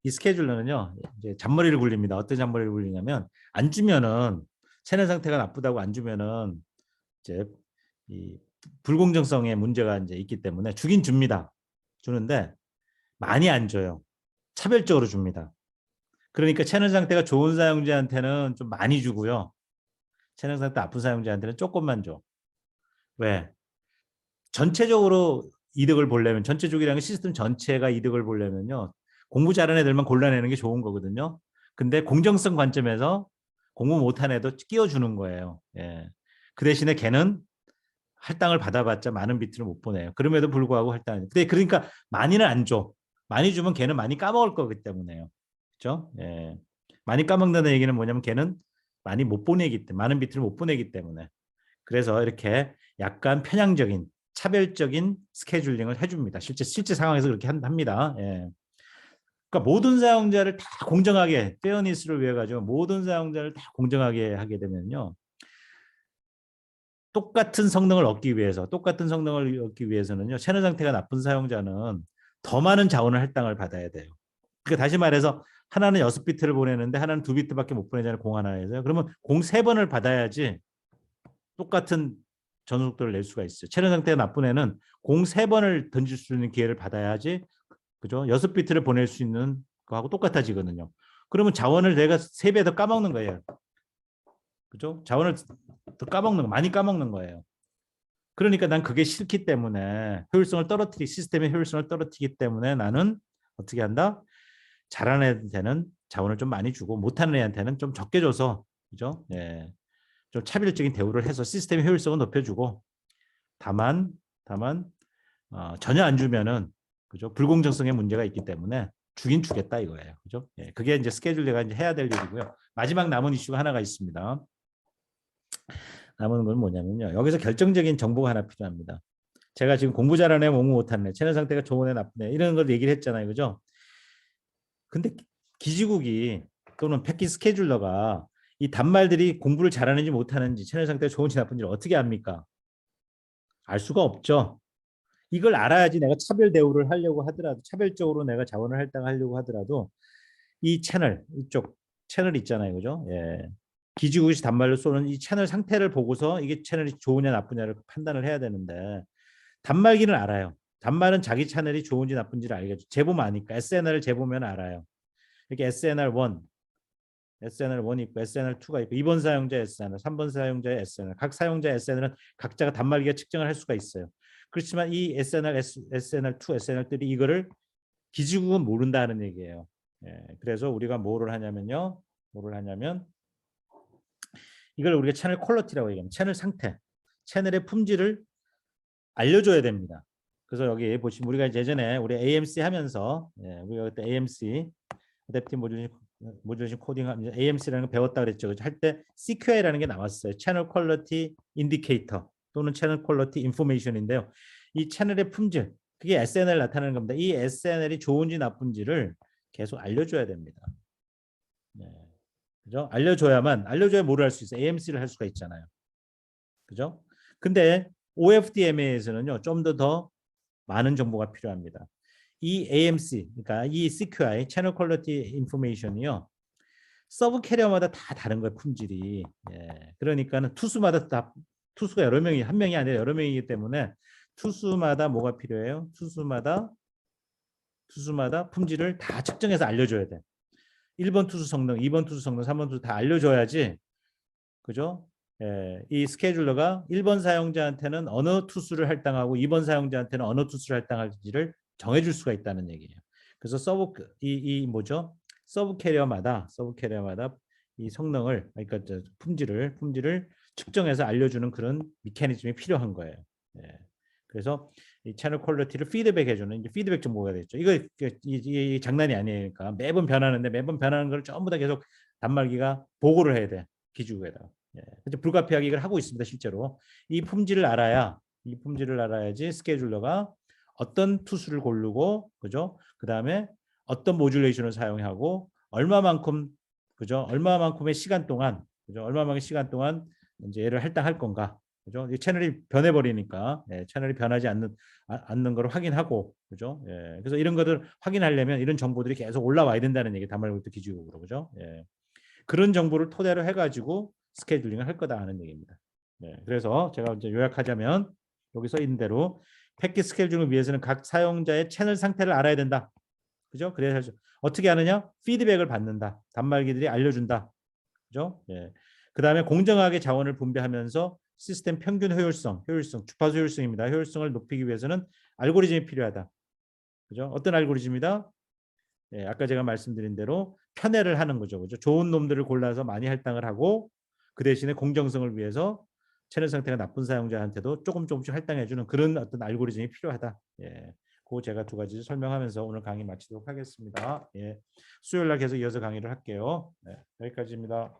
이 스케줄러는요, 이제 잔머리를 굴립니다. 어떤 잔머리를 굴리냐면, 안 주면은, 채널 상태가 나쁘다고 안 주면은, 이제, 이 불공정성의 문제가 이제 있기 때문에 주긴 줍니다. 주는데, 많이 안 줘요. 차별적으로 줍니다. 그러니까 채널 상태가 좋은 사용자한테는 좀 많이 주고요. 채널 상태 나쁜 사용자한테는 조금만 줘. 왜? 전체적으로 이득을 보려면 전체적이라는 시스템 전체가 이득을 보려면요. 공부 잘하는 애들만 골라내는 게 좋은 거거든요. 근데 공정성 관점에서 공부 못한 애도 끼워주는 거예요. 예. 그 대신에 걔는 할당을 받아봤자 많은 비트를 못 보내요. 그럼에도 불구하고 할당. 근데 그러니까 많이는 안 줘. 많이 주면 걔는 많이 까먹을 거기 때문에요. 그렇죠? 예. 많이 까먹는다는 얘기는 뭐냐면 걔는 많이 못 보내기 때문에 많은 비트를 못 보내기 때문에. 그래서 이렇게 약간 편향적인 차별적인 스케줄링을 해줍니다. 실제 상황에서 그렇게 합니다. 예. 그러니까 모든 사용자를 다 공정하게 페어니스를 위해 가지고 모든 사용자를 다 공정하게 하게 되면요. 똑같은 성능을 얻기 위해서는요. 채널 상태가 나쁜 사용자는 더 많은 자원을 할당을 받아야 돼요. 그러니까 다시 말해서 하나는 6비트를 보내는데 하나는 2비트밖에 못 보내잖아요. 공 하나에서. 그러면 공 3번을 받아야지 똑같은 전속도를 낼 수가 있어요. 채널 상태가 나쁜 애는 공 3번을 던질 수 있는 기회를 받아야지 그죠? 6비트를 보낼 수 있는 거하고 똑같아지거든요. 그러면 자원을 내가 3배 더 까먹는 거예요. 그죠? 자원을 더 까먹는 거, 많이 까먹는 거예요. 그러니까 난 그게 싫기 때문에 시스템의 효율성을 떨어뜨리기 때문에 나는 어떻게 한다? 잘하는 애한테는 자원을 좀 많이 주고 못하는 애한테는 좀 적게 줘서 그죠? 예. 좀 차별적인 대우를 해서 시스템의 효율성을 높여주고 다만 전혀 안 주면은 그죠? 불공정성의 문제가 있기 때문에 주긴 주겠다 이거예요. 그죠? 예. 그게 이제 스케줄러가 이제 해야 될 일이고요. 마지막 남은 이슈가 하나가 있습니다. 남은 건 뭐냐면요. 여기서 결정적인 정보가 하나 필요합니다. 제가 지금 공부 잘하는 애, 공부 못하는 애, 채널 상태가 좋은 애, 나쁜 애 이런 걸 얘기를 했잖아요. 그죠? 근데 기지국이 또는 패킷 스케줄러가 이 단말들이 공부를 잘하는지 못하는지 채널 상태가 좋은지 나쁜지를 어떻게 압니까? 알 수가 없죠. 이걸 알아야지 내가 차별 대우를 하려고 하더라도 차별적으로 내가 자원을 할당하려고 하더라도 이 채널 이쪽 채널 있잖아요. 그죠? 예. 기지국이 단말로 쏘는 이 채널 상태를 보고서 이게 채널이 좋으냐 나쁘냐를 판단을 해야 되는데 단말기는 알아요. 단말은 자기 채널이 좋은지 나쁜지를 알겠죠. 재보면 아니까 SNR을 재보면 알아요. 이렇게 SNR1, SNR1이 있고 SNR2가 있고 2번 사용자 SNR, 3번 사용자의 SNR, 각 사용자의 SNR은 각자가 단말기가 측정을 할 수가 있어요. 그렇지만 이 SNR, SNR2, SNR3 이거를 기지국은 모른다는 얘기예요. 예, 그래서 우리가 뭐를 하냐면 이걸 우리가 채널 퀄리티라고 얘기합니다. 채널 상태, 채널의 품질을 알려줘야 됩니다. 그래서 여기 보시면 우리가 예전에 우리 AMC 하면서 우리가 그때 AMC 어댑티브 모듈 코딩 하면 AMC라는 거 배웠다 그랬죠. 할 때 CQI라는 게 나왔어요. 채널 퀄리티 인디케이터 또는 채널 퀄리티 인포메이션인데요. 이 채널의 품질 그게 SNL 나타나는 겁니다. 이 SNL이 좋은지 나쁜지를 계속 알려줘야 됩니다. 네. 그죠? 알려줘야 뭐를 할 수 있어요. AMC를 할 수가 있잖아요. 그죠? 근데 OFDMA에서는요. 좀 더 많은 정보가 필요합니다. 이 AMC, 그러니까 이 CQI, 채널 퀄리티 인포메이션이요. 서브 캐리어마다 다 다른 거예요, 품질이. 예. 그러니까는 투수마다 다 투수가 여러 명이 한 명이 아니라 여러 명이기 때문에 투수마다 뭐가 필요해요? 투수마다 품질을 다 측정해서 알려줘야 돼. 1번 투수 성능, 2번 투수 성능, 3번 투수 다 알려줘야지. 그죠? 예, 이 스케줄러가 1번 사용자한테는 어느 투수를 할당하고 2번 사용자한테는 어느 투수를 할당할지를 정해줄 수가 있다는 얘기예요. 그래서 이 뭐죠? 서브 캐리어마다 이 성능을 그러니까 품질을 측정해서 알려주는 그런 메커니즘이 필요한 거예요. 예. 그래서 이 채널 퀄리티를 피드백해주는 이제 피드백 정보가 되죠. 이 장난이 아니니까 매번 변하는데 매번 변하는 걸 전부 다 계속 단말기가 보고를 해야 돼. 기지국에다. 예. 불가피하게 이걸 하고 있습니다. 실제로 이 품질을 알아야지 스케줄러가 어떤 투수를 고르고 그죠? 그다음에 어떤 모듈레이션을 사용하고 얼마만큼의 시간 동안 그죠? 얼마만큼의 시간 동안 이제 얘를 할당할 건가? 그죠? 이 채널이 변해버리니까 채널이 변하지 않는 걸 확인하고 그죠? 예. 그래서 이런 것들 확인하려면 이런 정보들이 계속 올라와야 된다는 얘기 단말부터 기지국으로 그죠? 예. 그런 정보를 토대로 해가지고 스케줄링을 할 거다 하는 얘기입니다. 네, 그래서 제가 이제 요약하자면 여기 써 있는 대로 패킷 스케줄링을 위해서는 각 사용자의 채널 상태를 알아야 된다. 그죠? 그래서 어떻게 하느냐? 피드백을 받는다. 단말기들이 알려준다. 그죠? 예. 그 다음에 공정하게 자원을 분배하면서 시스템 평균 효율성, 주파수 효율성입니다. 효율성을 높이기 위해서는 알고리즘이 필요하다. 그죠? 어떤 알고리즘이다? 예, 아까 제가 말씀드린 대로 편애를 하는 거죠. 그죠? 좋은 놈들을 골라서 많이 할당을 하고 그 대신에 공정성을 위해서 채널 상태가 나쁜 사용자한테도 조금씩 할당해주는 그런 어떤 알고리즘이 필요하다. 예, 그 제가 두 가지 설명하면서 오늘 강의 마치도록 하겠습니다. 예, 수요일 날 계속 이어서 강의를 할게요. 네, 여기까지입니다.